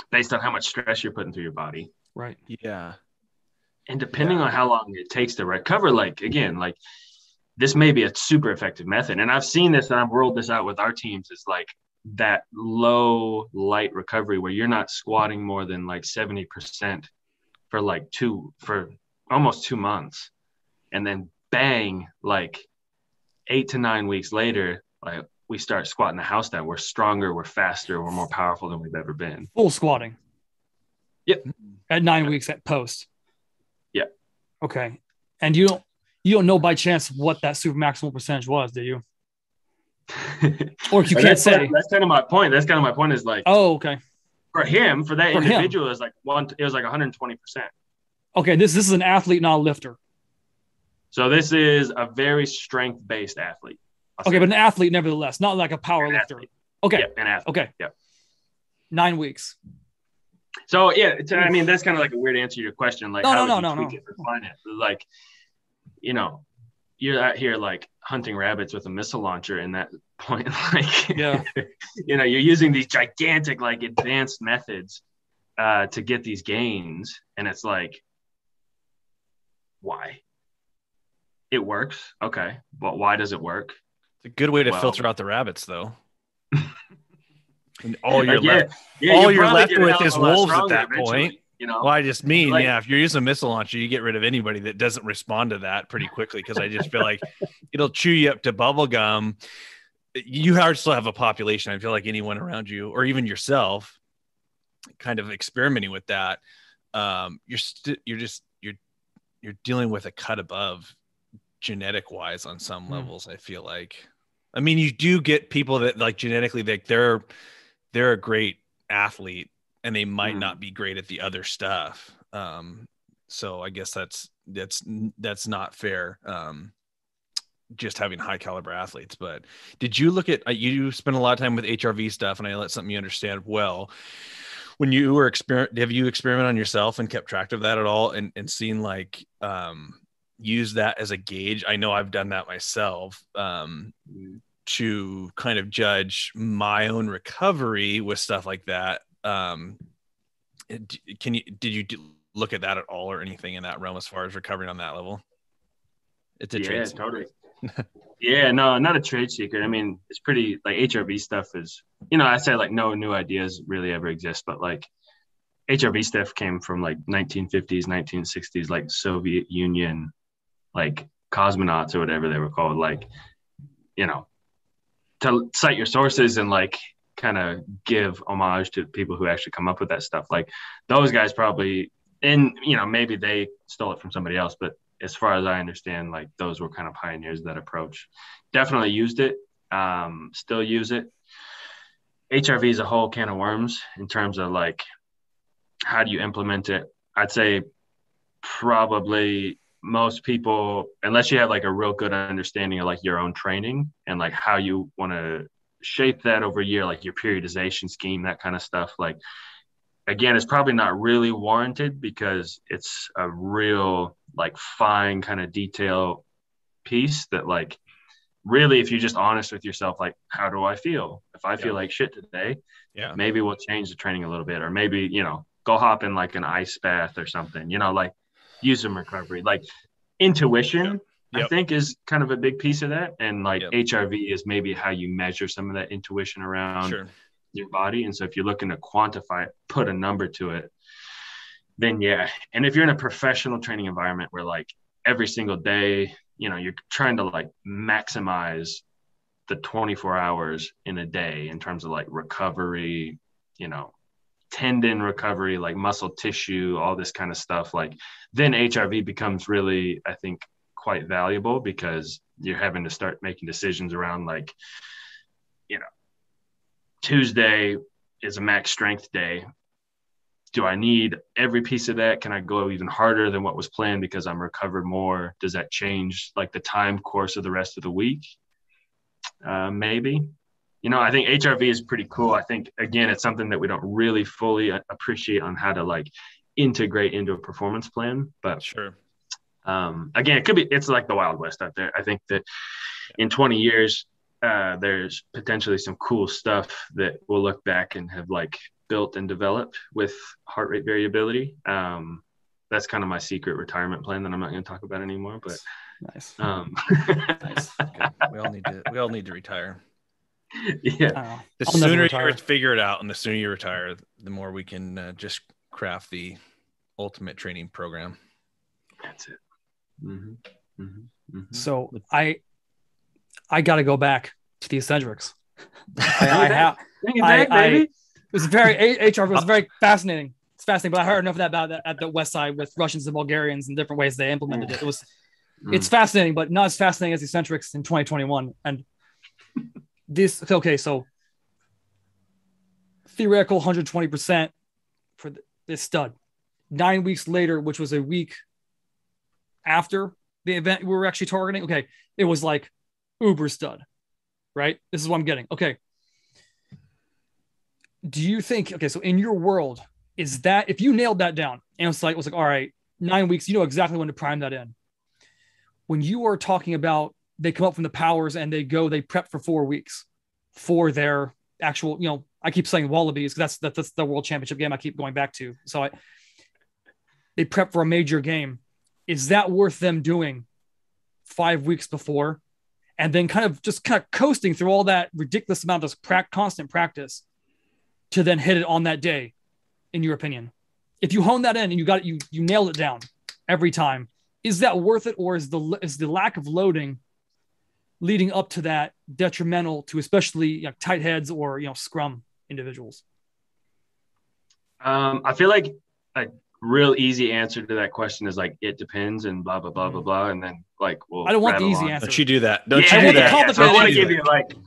based on how much stress you're putting through your body. Right. Yeah. And depending on how long it takes to recover, like, again, like this may be a super effective method. And I've seen this and I've rolled this out with our teams. It's like that low light recovery where you're not squatting more than like 70% for almost 2 months. And then bang, like 8 to 9 weeks later, like we start squatting the house down. We're stronger, we're faster, we're more powerful than we've ever been. Full squatting. Yep. At 9 weeks at post. Yeah. Okay. And you don't know by chance what that super maximal percentage was, do you? Or you can't say. That's kind of my point. Is like, oh, okay. For him, for that individual, it was like 120%. Okay, this is an athlete, not a lifter. So this is a very strength-based athlete. Okay, but an athlete nevertheless, not like a power lifter. Okay. Yeah, an athlete. Okay. Yeah. 9 weeks. So yeah, I mean that's kind of like a weird answer to your question. Like, how would you tweak it or refine it? Like, you're out here like hunting rabbits with a missile launcher, and that point, like, you're using these gigantic, like, advanced methods to get these gains, and it's like, why? It works, okay, but why does it work? It's a good way to filter out the rabbits, though. And all you're left with is wolves at that point. Well, I just mean, if you're using a missile launcher, you get rid of anybody that doesn't respond to that pretty quickly, because I just feel like it'll chew you up to bubble gum. You still have a population. I feel like anyone around you, or even yourself, kind of experimenting with that. You're dealing with a cut above genetic wise on some levels. I feel like, I mean, you do get people that like genetically, like they're a great athlete and they might not be great at the other stuff. So I guess that's not fair. Just having high caliber athletes. But did you look at, you spend a lot of time with HRV stuff, and I know that's something you understand well. when you were have you experimented on yourself and kept track of that at all, and seen like use that as a gauge? I know I've done that myself to kind of judge my own recovery with stuff like that. Did you look at that at all, or anything in that realm as far as recovering on that level? It's a trade secret. Totally. Yeah, no, not a trade secret. I mean, it's pretty like HRV stuff is, I say like no new ideas really ever exist, but like HRV stuff came from like 1950s, 1960s, like Soviet Union, like cosmonauts or whatever they were called, like, to cite your sources and like kind of give homage to people who actually come up with that stuff. Like those guys probably, and maybe they stole it from somebody else, but as far as I understand, like those were kind of pioneers of that approach. Definitely used it, still use it. HRV is a whole can of worms in terms of like, how do you implement it? I'd say probably most people, unless you have like a real good understanding of like your own training and like how you want to shape that over a year, like your periodization scheme, that kind of stuff. Like, again, it's probably not really warranted because it's a real like fine kind of detail piece that like really, if you're just honest with yourself, like, how do I feel? If I feel like shit today, maybe we'll change the training a little bit, or maybe, go hop in like an ice bath or something, like use some recovery, like intuition, I think is kind of a big piece of that. And like HRV is maybe how you measure some of that intuition around your body. And so if you're looking to quantify it, put a number to it, then and if you're in a professional training environment where like every single day, you're trying to like maximize the 24 hours in a day in terms of like recovery, tendon recovery, like muscle tissue, all this kind of stuff, like then HRV becomes really, I think, quite valuable, because you're having to start making decisions around like, Tuesday is a max strength day. Do I need every piece of that? Can I go even harder than what was planned because I'm recovered more? Does that change like the time course of the rest of the week? Maybe. I think HRV is pretty cool. I think, again, it's something that we don't really fully appreciate on how to like integrate into a performance plan. But again, it's like the Wild West out there. I think that in 20 years, there's potentially some cool stuff that we'll look back and have like built and developed with heart rate variability. That's kind of my secret retirement plan that I'm not going to talk about anymore, but nice. Nice. We all need to retire. Yeah. The sooner you figure it out and the sooner you retire, the more we can just craft the ultimate training program. That's it. Mm-hmm. Mm-hmm. Mm-hmm. So I got to go back to the Eccentrics. It was HRV was very fascinating. It's fascinating, but I heard enough of that at the Westside with Russians and Bulgarians and different ways they implemented it. It's fascinating, but not as fascinating as the Eccentrics in 2021. And so theoretical 120% for this stud. 9 weeks later, which was a week after the event we were actually targeting. Okay. It was like uber stud, right? This is what I'm getting. Okay. Do you think, so in your world, is that, if you nailed that down and it was like, all right, 9 weeks, you know exactly when to prime that in. When you are talking about, they come up from the powers and they prep for 4 weeks for their actual, I keep saying Wallabies because that's the world championship game I keep going back to. So they prep for a major game. Is that worth them doing 5 weeks before and then kind of coasting through all that ridiculous amount of constant practice to then hit it on that day, in your opinion? If you hone that in and you nailed it down every time, is that worth it? Or is the lack of loading leading up to that detrimental to especially tight heads or, scrum individuals? I feel like a real easy answer to that question is like, it depends and blah, blah, blah, blah, blah. And then like, I don't want the easy answer. Don't you do that. Don't you do that. So I want to give you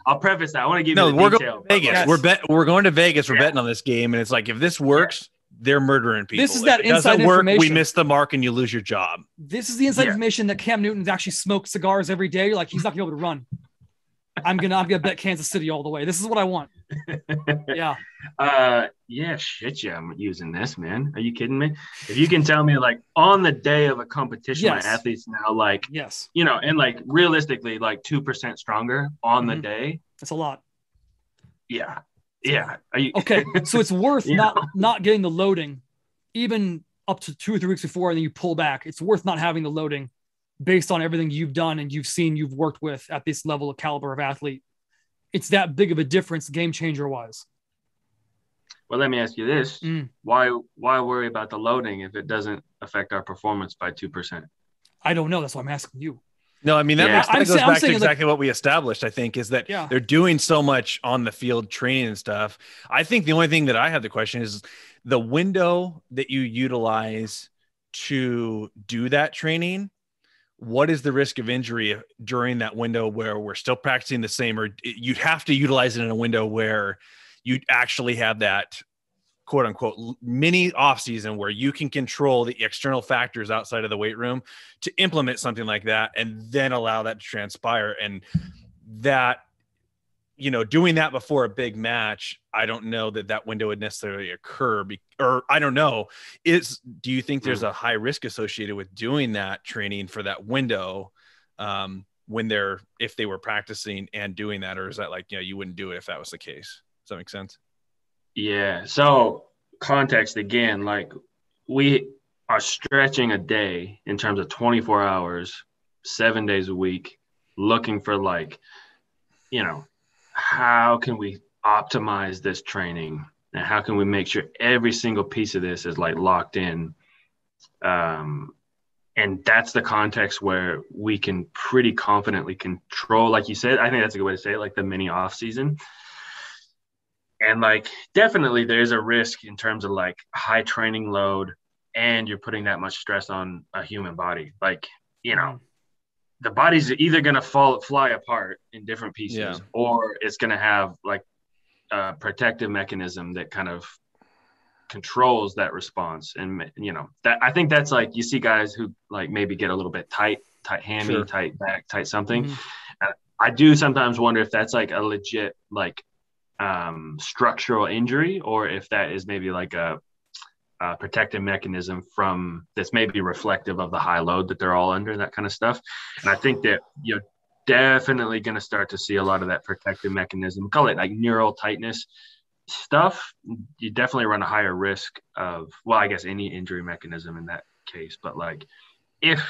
I'll preface that. I want to give you we're going to Vegas. Yes. We're going to Vegas. We're betting on this game. And it's like, if this works, they're murdering people. This is that inside information. We miss the mark and you lose your job. This is the inside information that Cam Newton actually smokes cigars every day. Like, he's not going to be able to run. I'm gonna bet Kansas City all the way. This is what I want. Yeah. Yeah, shit, yeah, I'm using this, man. Are you kidding me? If you can tell me, like, on the day of a competition, Yes. my athletes now, like, Yes. you know, and like realistically, like 2% stronger on the Mhm. day. That's a lot. Yeah. Yeah. Are you Okay, so it's worth You know? not getting the loading, even up to 2 or 3 weeks before, and then you pull back. It's worth not having the loading based on everything you've done and you've worked with at this level of caliber of athlete. It's that big of a difference, game changer wise. Well, let me ask you this. Why worry about the loading if it doesn't affect our performance by 2%? I don't know. That's why I'm asking you. No, I mean, that Yeah. goes back to exactly what we established, I think, is that Yeah. they're doing so much on the field training and stuff. I think the only thing that I have the question is the window that you utilize to do that training. What is the risk of injury during that window where we're still practicing the same, or you'd have to utilize it in a window where you actually have that quote unquote mini off season where you can control the external factors outside of the weight room to implement something like that and then allow that to transpire. And that, you know, doing that before a big match, I don't know that window would necessarily occur, or I don't know. Do you think there's a high risk associated with doing that training for that window if they were practicing and doing that, or is that like, you know, you wouldn't do it if that was the case? Does that make sense? Yeah. So context again, like we are stretching a day in terms of 24 hours, 7 days a week, looking for like, you know, how can we optimize this training and how can we make sure every single piece of this is like locked in? And that's the context where we can pretty confidently control, like you said, I think that's a good way to say it, like the mini off season. And like, definitely there's a risk in terms of like high training load and you're putting that much stress on a human body. Like, you know, the body's either going to fly apart in different pieces or it's going to have like a protective mechanism that kind of controls that response. And, you know, that I think that's like, you see guys who like maybe get a little bit tight hammy, tight back, tight something. I do sometimes wonder if that's like a legit, like, structural injury, or if that is maybe like a protective mechanism from that's maybe reflective of the high load that they're all under, that kind of stuff. And I think that you're definitely going to start to see a lot of that protective mechanism, call it like neural tightness stuff. You definitely run a higher risk of, well, I guess any injury mechanism in that case. But like, if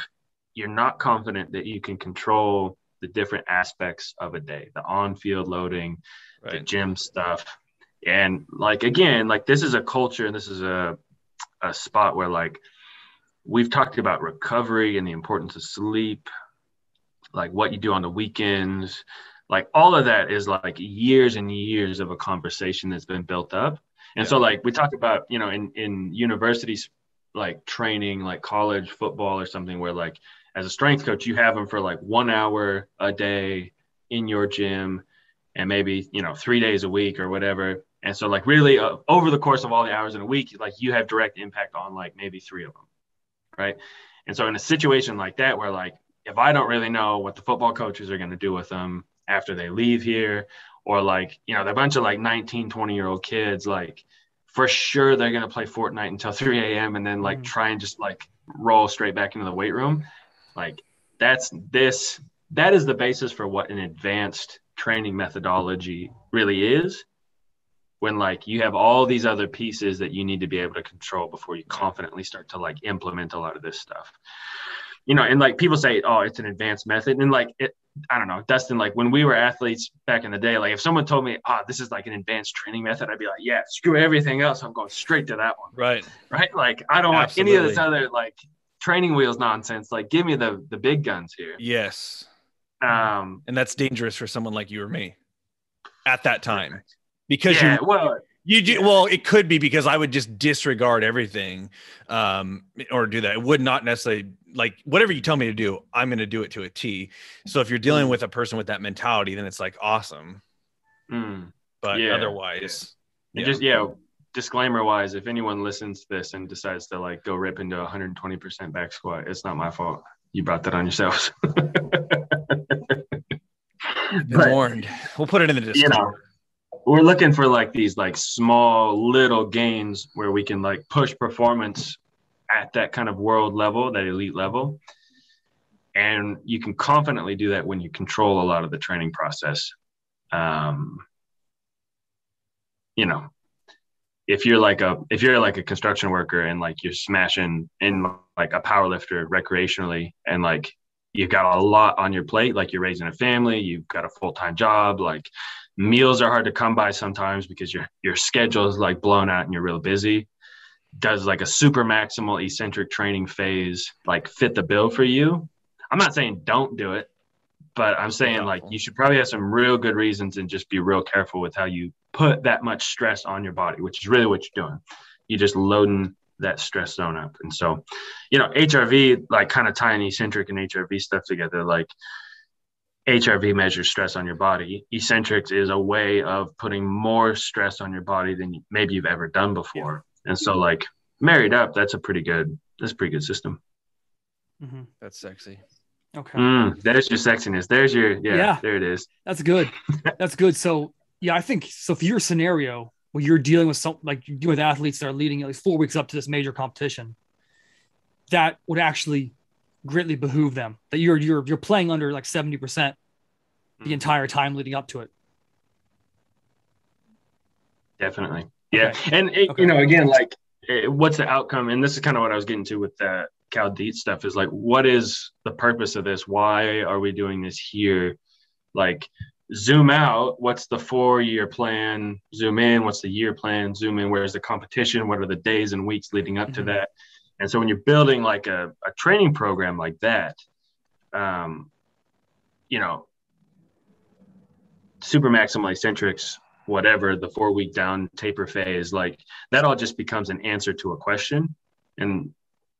you're not confident that you can control the different aspects of a day, the on-field loading, the gym stuff. And like, again, like this is a culture and this is a spot where like we've talked about recovery and the importance of sleep, like what you do on the weekends, like all of that is like years and years of a conversation that's been built up. And so like we talk about, you know, in universities, like training, like college football or something where like as a strength coach, you have them for like 1 hour a day in your gym and maybe, you know, 3 days a week or whatever. And so like really over the course of all the hours in a week, like you have direct impact on like maybe 3 of them. Right. And so in a situation like that, where like, if I don't really know what the football coaches are going to do with them after they leave here, or like, you know, they're a bunch of like 19, 20-year-old kids, like for sure they're going to play Fortnite until 3 a.m. and then like try and just like roll straight back into the weight room. Like that is the basis for what an advanced training methodology really is, when like you have all these other pieces that you need to be able to control before you confidently start to like implement a lot of this stuff, you know. And like people say, oh, it's an advanced method, and like I don't know, Dustin, like when we were athletes back in the day, like if someone told me, this is like an advanced training method, I'd be like, yeah, screw everything else, I'm going straight to that one. Right. Like I don't want any of this other like training wheels nonsense. Like give me the big guns here. Yes. And that's dangerous for someone like you or me at that time, because it could be because I would just disregard everything, or do that. It would not necessarily, like whatever you tell me to do, I'm going to do it to a T. So if you're dealing with a person with that mentality, then it's like awesome. But otherwise, disclaimer wise, if anyone listens to this and decides to like go rip into 120% back squat, it's not my fault. You brought that on yourselves. Been warned. We'll put it in the Discord. You know, we're looking for like these like small little gains where we can like push performance at that kind of world level, that elite level. And you can confidently do that when you control a lot of the training process. You know, if you're like a construction worker and like you're smashing in like a power lifter recreationally, and like you've got a lot on your plate, like you're raising a family, you've got a full-time job, like meals are hard to come by sometimes because your schedule is like blown out and you're real busy. Does like a super maximal eccentric training phase like fit the bill for you? I'm not saying don't do it, but I'm saying like you should probably have some real good reasons and just be real careful with how you put that much stress on your body, which is really what you're doing. You're just loading that stress zone up. And so, you know, HRV, like kind of tying eccentric and HRV stuff together, like HRV measures stress on your body. Eccentrics is a way of putting more stress on your body than maybe you've ever done before. Yeah. And so like married up, that's a pretty good system. Mm-hmm. That's sexy. Okay. There's your sexiness. There's your, there it is. That's good. That's good. So yeah, I think so. For your scenario where you're dealing with like you're dealing with athletes that are leading at least 4 weeks up to this major competition, that would actually greatly behoove them that you're playing under like 70% the entire time leading up to it. Definitely. Yeah. Okay. And you know, again, like what's the outcome? And this is kind of what I was getting to with the Cal Dietz stuff is like, what is the purpose of this? Why are we doing this here? Like zoom out. What's the 4-year plan? Zoom in. What's the year plan? Zoom in. Where's the competition? What are the days and weeks leading up to that? And so when you're building like a training program like that, you know, super maximal eccentrics, whatever, the 4-week down taper phase, like that all just becomes an answer to a question. And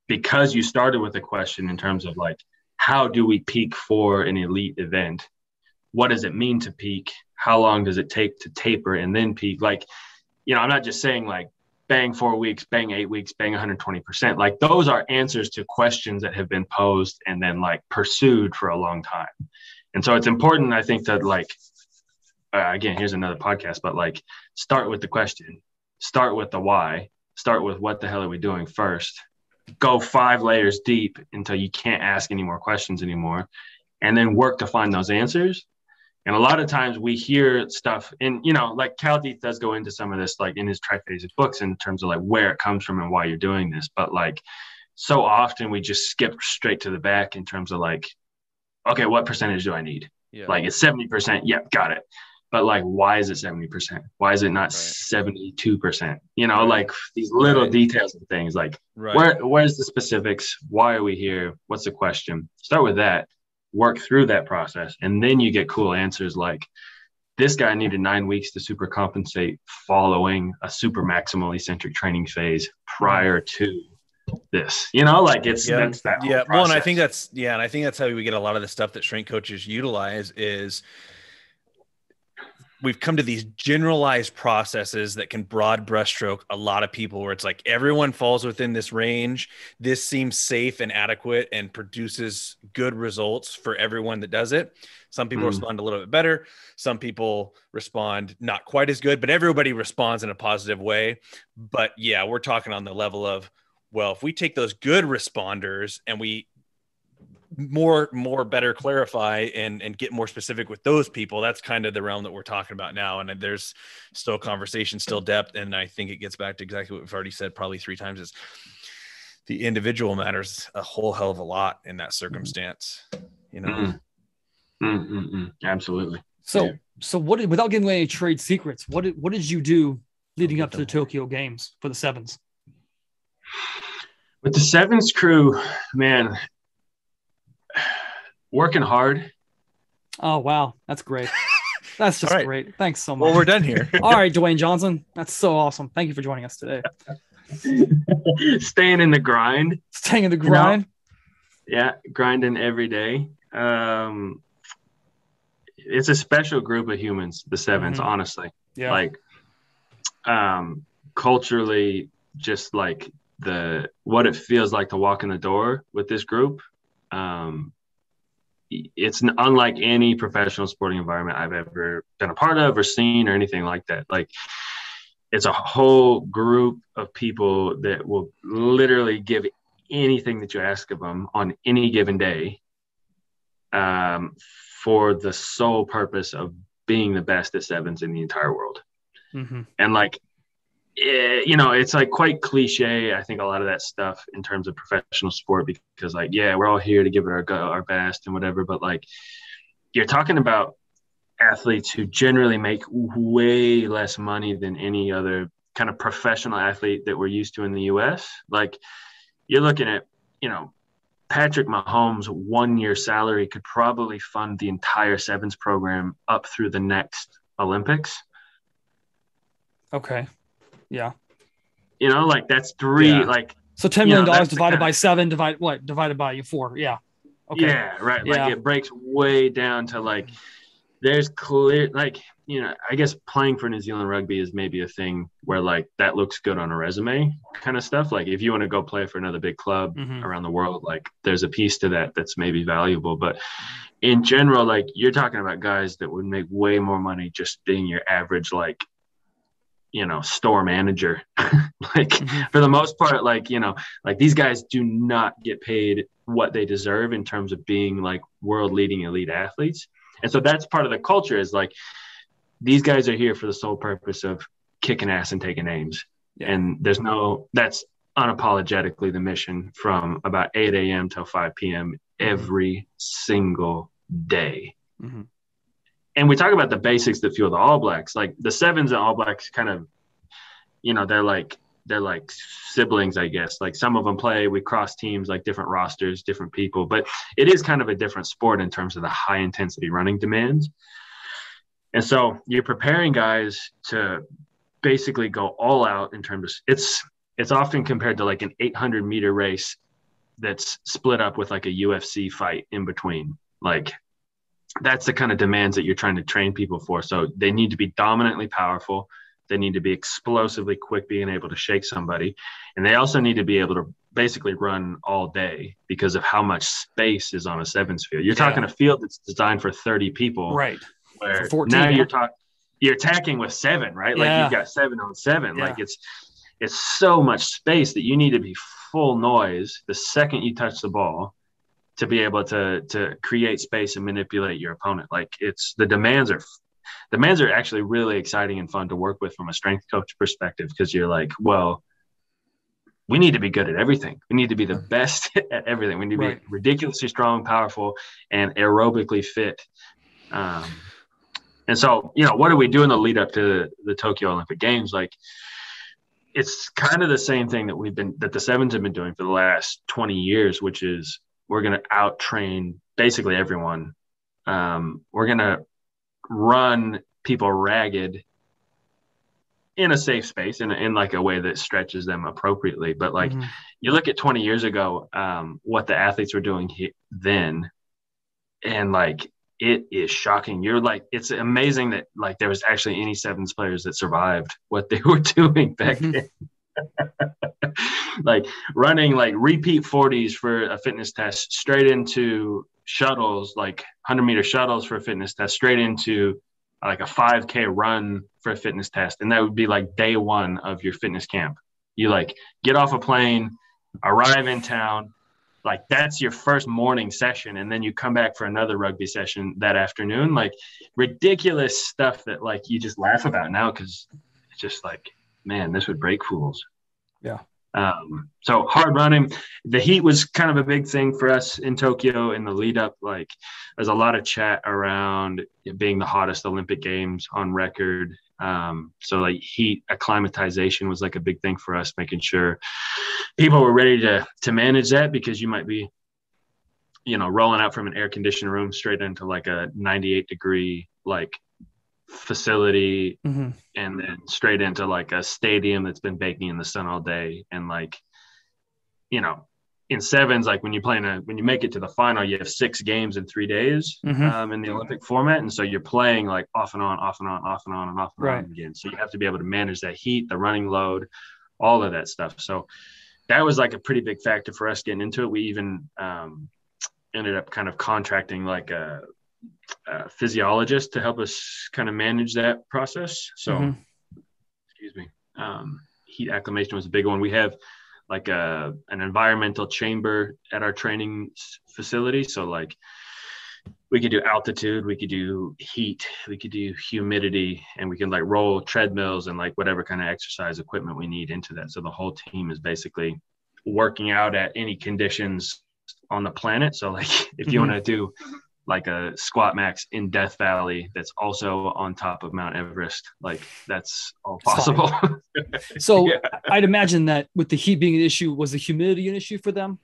because you started with a question in terms of like, how do we peak for an elite event? What does it mean to peak? How long does it take to taper and then peak? Like, you know, I'm not just saying like bang 4 weeks, bang 8 weeks, bang 120%. Like those are answers to questions that have been posed and then like pursued for a long time. And so it's important, I think, that like, again, here's another podcast, but like start with the question, start with the why, start with what the hell are we doing first, go 5 layers deep until you can't ask any more questions anymore, and then work to find those answers. And a lot of times we hear stuff, and, you know, like Cal Dietz does go into some of this, like in his triphasic books in terms of like where it comes from and why you're doing this. But like so often we just skip straight to the back in terms of like, okay, what percentage do I need? Yeah. Like it's 70%. Yeah, got it. But like, why is it 70%? Why is it not 72%? You know, like these little details and things like where's the specifics? Why are we here? What's the question? Start with that, work through that process. And then you get cool answers like this guy needed 9 weeks to supercompensate following a super maximal eccentric training phase prior to this, you know, like it's that's that. Yeah. Well, and I think that's how we get a lot of the stuff that strength coaches utilize is we've come to these generalized processes that can broad brushstroke a lot of people where it's like everyone falls within this range. This seems safe and adequate and produces good results for everyone that does it. Some people respond a little bit better. Some people respond not quite as good, but everybody responds in a positive way. But yeah, we're talking on the level of, well, if we take those good responders and we better clarify and get more specific with those people, that's kind of the realm that we're talking about now. And there's still conversation, still depth. And I think it gets back to exactly what we've already said probably 3 times is the individual matters a whole hell of a lot in that circumstance, you know? Absolutely. So what without giving away any trade secrets, what did you do leading up to the Tokyo Games for the sevens? With the sevens crew, man, working hard. Oh, wow. That's great. That's just great. Thanks so much. Well, we're done here. All right, Dwayne Johnson. That's so awesome. Thank you for joining us today. Staying in the grind. Staying in the grind. You know? Yeah, grinding every day. It's a special group of humans, the sevens, honestly. Yeah. Like culturally, just like what it feels like to walk in the door with this group. it's unlike any professional sporting environment I've ever been a part of or seen or anything like that. Like, it's a whole group of people that will literally give anything that you ask of them on any given day, for the sole purpose of being the best at sevens in the entire world. Mm-hmm. And like, it's like quite cliche, I think, a lot of that stuff in terms of professional sport, because like, yeah, we're all here to give it our best and whatever. But like, you're talking about athletes who generally make way less money than any other kind of professional athlete that we're used to in the US. Like, you're looking at, Patrick Mahomes' 1 year salary could probably fund the entire sevens program up through the next Olympics. Okay. Yeah. Like, that's three, like, so $10 million divided by 7, divided by 4. Yeah. Okay. Yeah. Right. Yeah. Like, it breaks way down to like, there's clear, like, I guess playing for New Zealand rugby is maybe a thing where like that looks good on a resume kind of stuff. Like, if you want to go play for another big club around the world, like, there's a piece to that that's maybe valuable. But in general, like, you're talking about guys that would make way more money just being your average, like, store manager. Like, for the most part, like, like, these guys do not get paid what they deserve in terms of being like world leading elite athletes. And so that's part of the culture, is like, these guys are here for the sole purpose of kicking ass and taking names. Yeah. And that's unapologetically the mission from about 8 a.m. till 5 p.m. every single day. Mm-hmm. And we talk about the basics that fuel the All Blacks. Like, the sevens and All Blacks kind of, they're like siblings, I guess. Like, some of them play, we cross teams, like different rosters, different people, but it is kind of a different sport in terms of the high intensity running demands. And so you're preparing guys to basically go all out in terms of, it's often compared to like an 800 meter race that's split up with like a UFC fight in between. Like, that's the kind of demands that you're trying to train people for. So they need to be dominantly powerful. They need to be explosively quick, being able to shake somebody. And they also need to be able to basically run all day because of how much space is on a sevens field. You're talking a field that's designed for 30 people. Right. Where 14, now you're attacking with 7, right? Like, you've got 7 on 7. Yeah. Like, it's so much space that you need to be full noise the second you touch the ball to be able to create space and manipulate your opponent. Like, the demands are actually really exciting and fun to work with from a strength coach perspective, because you're like, well, we need to be good at everything. We need to be the best at everything. We need to be ridiculously strong, powerful, and aerobically fit. And so, what do we do in the lead up to the Tokyo Olympic Games? Like, it's kind of the same thing that the sevens have been doing for the last 20 years, which is, we're going to out train basically everyone. We're going to run people ragged in a safe space, in like a way that stretches them appropriately. But like, you look at 20 years ago, what the athletes were doing then, and like, it is shocking. You're like, it's amazing that like there was actually any sevens players that survived what they were doing back then. Like, running like repeat 40s for a fitness test, straight into shuttles, like 100-meter shuttles for a fitness test, straight into like a 5K run for a fitness test. And that would be like day 1 of your fitness camp. You like get off a plane, arrive in town, like that's your first morning session, and then you come back for another rugby session that afternoon. Like, ridiculous stuff that like you just laugh about now, because it's just like, man, this would break fools. Yeah. So hard running. The heat was kind of a big thing for us in Tokyo in the lead up. Like, there's a lot of chat around it being the hottest Olympic Games on record. So like, heat acclimatization was like a big thing for us, making sure people were ready to manage that, because you might be, rolling out from an air conditioned room straight into like a 98-degree like facility, and then straight into like a stadium that's been baking in the sun all day. And like, in sevens, like when you make it to the final, you have 6 games in 3 days in the Olympic format. And so you're playing like off and on, off and on, off and on, and off and on again. So you have to be able to manage that heat, the running load, all of that stuff. So that was like a pretty big factor for us getting into it. We even ended up kind of contracting like a physiologist to help us kind of manage that process. So, excuse me, heat acclimation was a big one. We have like an environmental chamber at our training facility. So like we could do altitude, we could do heat, we could do humidity, and we can like roll treadmills and like whatever kind of exercise equipment we need into that. So the whole team is basically working out at any conditions on the planet. So like if you want to do like a squat max in Death Valley that's also on top of Mount Everest, like that's all possible. So I'd imagine that with the heat being an issue, was the humidity an issue for them?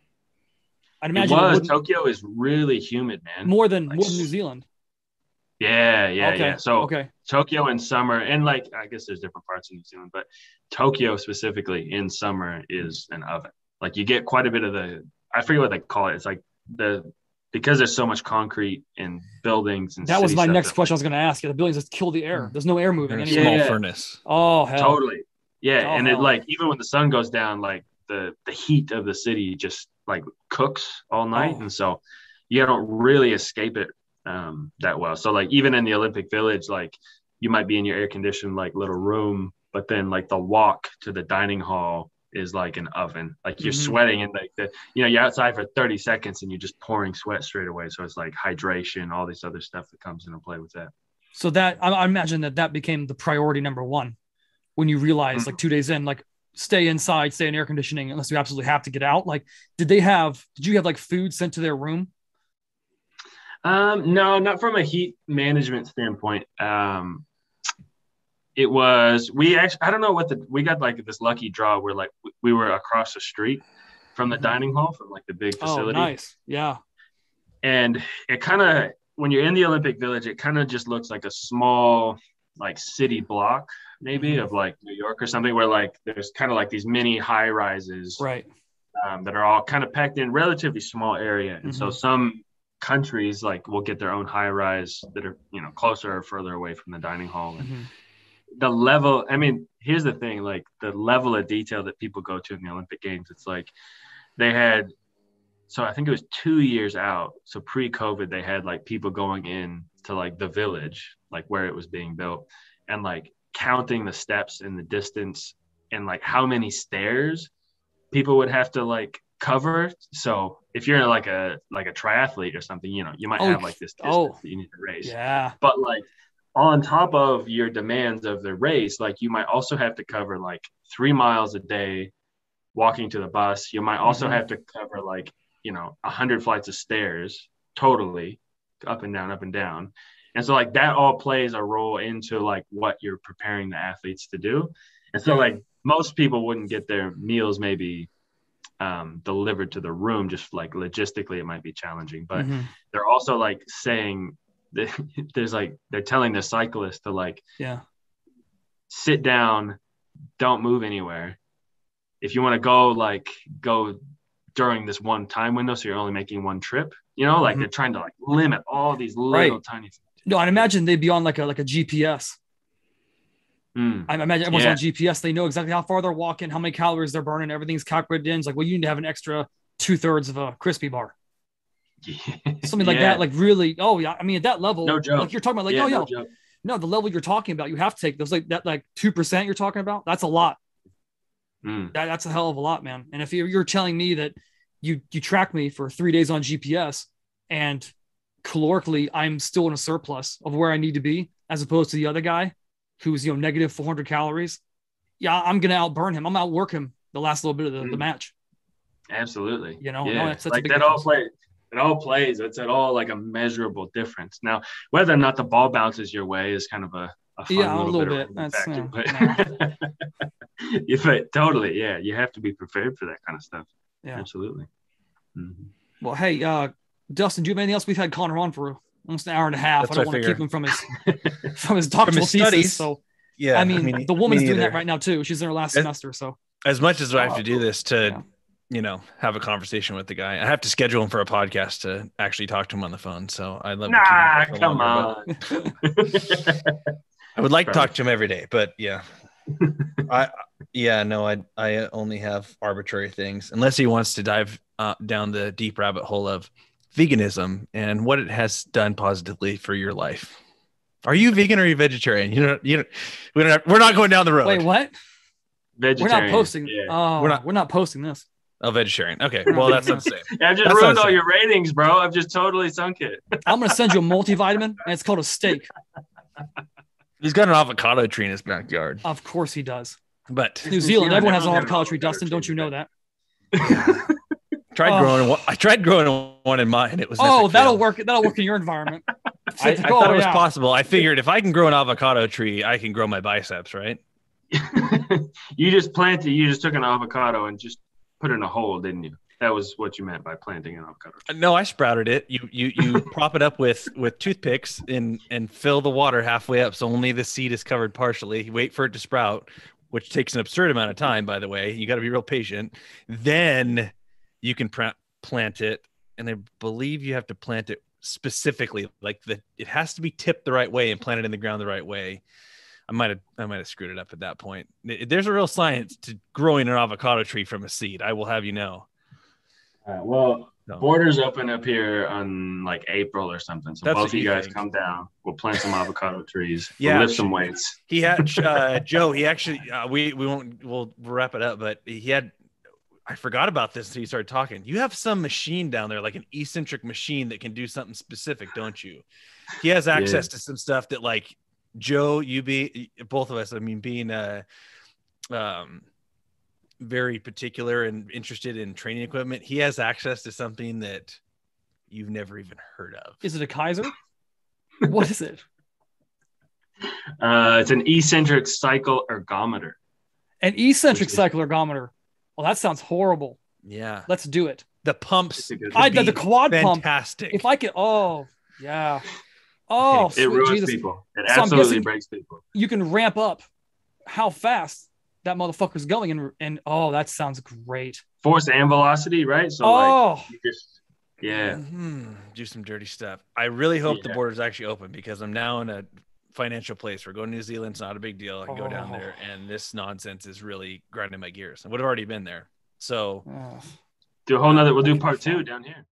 I'd imagine it was. Tokyo is really humid, man. More than New Zealand. Yeah. So Tokyo in summer, and like I guess there's different parts of New Zealand, but Tokyo specifically in summer is an oven. Like you get quite a bit of I forget what they call it. It's like because there's so much concrete and buildings and that was my next question I was going to ask you. The buildings just kill the air. There's no air moving anymore. Small furnace. Oh hell. Totally. Yeah. And it like even when the sun goes down, like the heat of the city just like cooks all night. And so you don't really escape it that well. So like even in the Olympic Village, like you might be in your air conditioned like little room, but then like the walk to the dining hall is like an oven. Like you're sweating and like you're outside for 30 seconds and you're just pouring sweat straight away. So it's like hydration, all this other stuff that comes into play with that. So that I imagine that became the priority number one when you realize like 2 days in, like stay inside, stay in air conditioning unless you absolutely have to get out. Like did you have like food sent to their room? No, not from a heat management standpoint. It was, I don't know we got like this lucky draw where like we were across the street from the dining hall from like the big facility. Oh, nice. Yeah. And it kind of, when you're in the Olympic Village, it kind of just looks like a small like city block maybe of like New York or something where like there's kind of like these mini high rises right that are all kind of packed in relatively small area. And so some countries like will get their own high rise that are, closer or further away from the dining hall. And the level, I mean, here's the thing, like the level of detail that people go to in the Olympic Games, it's like they had, so I think it was 2 years out. So pre-COVID, they had like people going in to like the village, like where it was being built, and like counting the steps in the distance and like how many stairs people would have to like cover. So if you're like a triathlete or something, you might have like this distance that you need to race. Yeah. But like on top of your demands of the race, like you might also have to cover like 3 miles a day walking to the bus. You might also have to cover like, 100 flights of stairs totally up and down. And so like that all plays a role into like what you're preparing the athletes to do. And so like most people wouldn't get their meals maybe delivered to the room, just like logistically it might be challenging, but they're also like saying there's like they're telling the cyclist to like sit down, don't move anywhere. If you want to go during this one time window, so you're only making one trip, like they're trying to like limit all these little tiny things. No, I'd imagine they'd be on like a GPS. I imagine everyone's on GPS. They know exactly how far they're walking, how many calories they're burning. Everything's calculated in. It's like, well, you need to have an extra 2/3 of a crispy bar. Something like that. Like really. Oh yeah. I mean, at that level, no joke. Like you're talking about like, no, the level you're talking about, you have to take those like that, like 2% you're talking about. That's a lot. That's a hell of a lot, man. And if you're telling me that you track me for 3 days on GPS and calorically, I'm still in a surplus of where I need to be, as opposed to the other guy who's, negative 400 calories. Yeah, I'm going to outburn him. I'm outwork him the last little bit of the match. Absolutely. No, that's like a big that difference. It all plays. It's at all like a measurable difference. Now, whether or not the ball bounces your way is kind of a fun little bit. That's factor, but totally. Yeah. You have to be prepared for that kind of stuff. Yeah, absolutely. Well, hey, Dustin, do you have anything else? We've had Conor on for almost an hour and a half. I don't want to keep him from his doctoral thesis. Studies. So yeah, I mean the woman's doing that right now too. She's in her last semester. So as much as I have to do this to, have a conversation with the guy, I have to schedule him for a podcast to actually talk to him on the phone. So I'd love to keep him come on. I would like to talk to him every day, but yeah. I only have arbitrary things unless he wants to dive down the deep rabbit hole of veganism and what it has done positively for your life. Are you vegan or are you vegetarian? We're not going down the road. Wait, what? Vegetarian. We're not posting. Yeah. Oh, we're not posting this. Oh, vegetarian. Okay. Well, that's not the same. Yeah, I've just That's ruined not all the your ratings, bro. I've just totally sunk it. I'm gonna send you a multivitamin, and it's called a steak. He's got an avocado tree in his backyard. Of course he does. But New Zealand, everyone has an everyone's got avocado tree. Dustin, don't you know that? I tried growing one in mine. It was that'll work. That'll work in your environment. I thought it was possible. I figured if I can grow an avocado tree, I can grow my biceps, right? You just took an avocado and just put it in a hole, didn't you? That was what you meant by planting an avocado tree. No, I sprouted it. You prop it up with toothpicks and fill the water halfway up, so only the seed is covered partially. You wait for it to sprout, which takes an absurd amount of time, by the way. You got to be real patient. Then you can plant it, and I believe you have to plant it specifically, it has to be tipped the right way and planted in the ground the right way. I might have screwed it up at that point. There's a real science to growing an avocado tree from a seed. I will have you know. Borders open up here on like April or something. So both of you guys come down. We'll plant some avocado trees. We'll lift some weights. He had Joe. He actually we'll wrap it up. But I forgot about this until you started talking. You have some machine down there, like an eccentric machine that can do something specific, don't you? He has access to some stuff that, like, Joe, both of us, I mean, being very particular and interested in training equipment, he has access to something that you've never even heard of. Is it a Kaiser? What is it? It's an eccentric cycle ergometer. An eccentric cycle ergometer. Well, that sounds horrible. Yeah. Let's do it. The pumps. The quad fantastic. pump. If I could, yeah. Oh, it ruins Jesus. people. It absolutely breaks people. You can ramp up how fast that motherfucker's going, and that sounds great. Force and velocity, right? So you just do some dirty stuff. I really hope the border's actually open, because I'm now in a financial place. We're going to New Zealand. It's not a big deal. I can go down there, and this nonsense is really grinding my gears. I would have already been there. So do a whole nother. We'll do part 2 down here.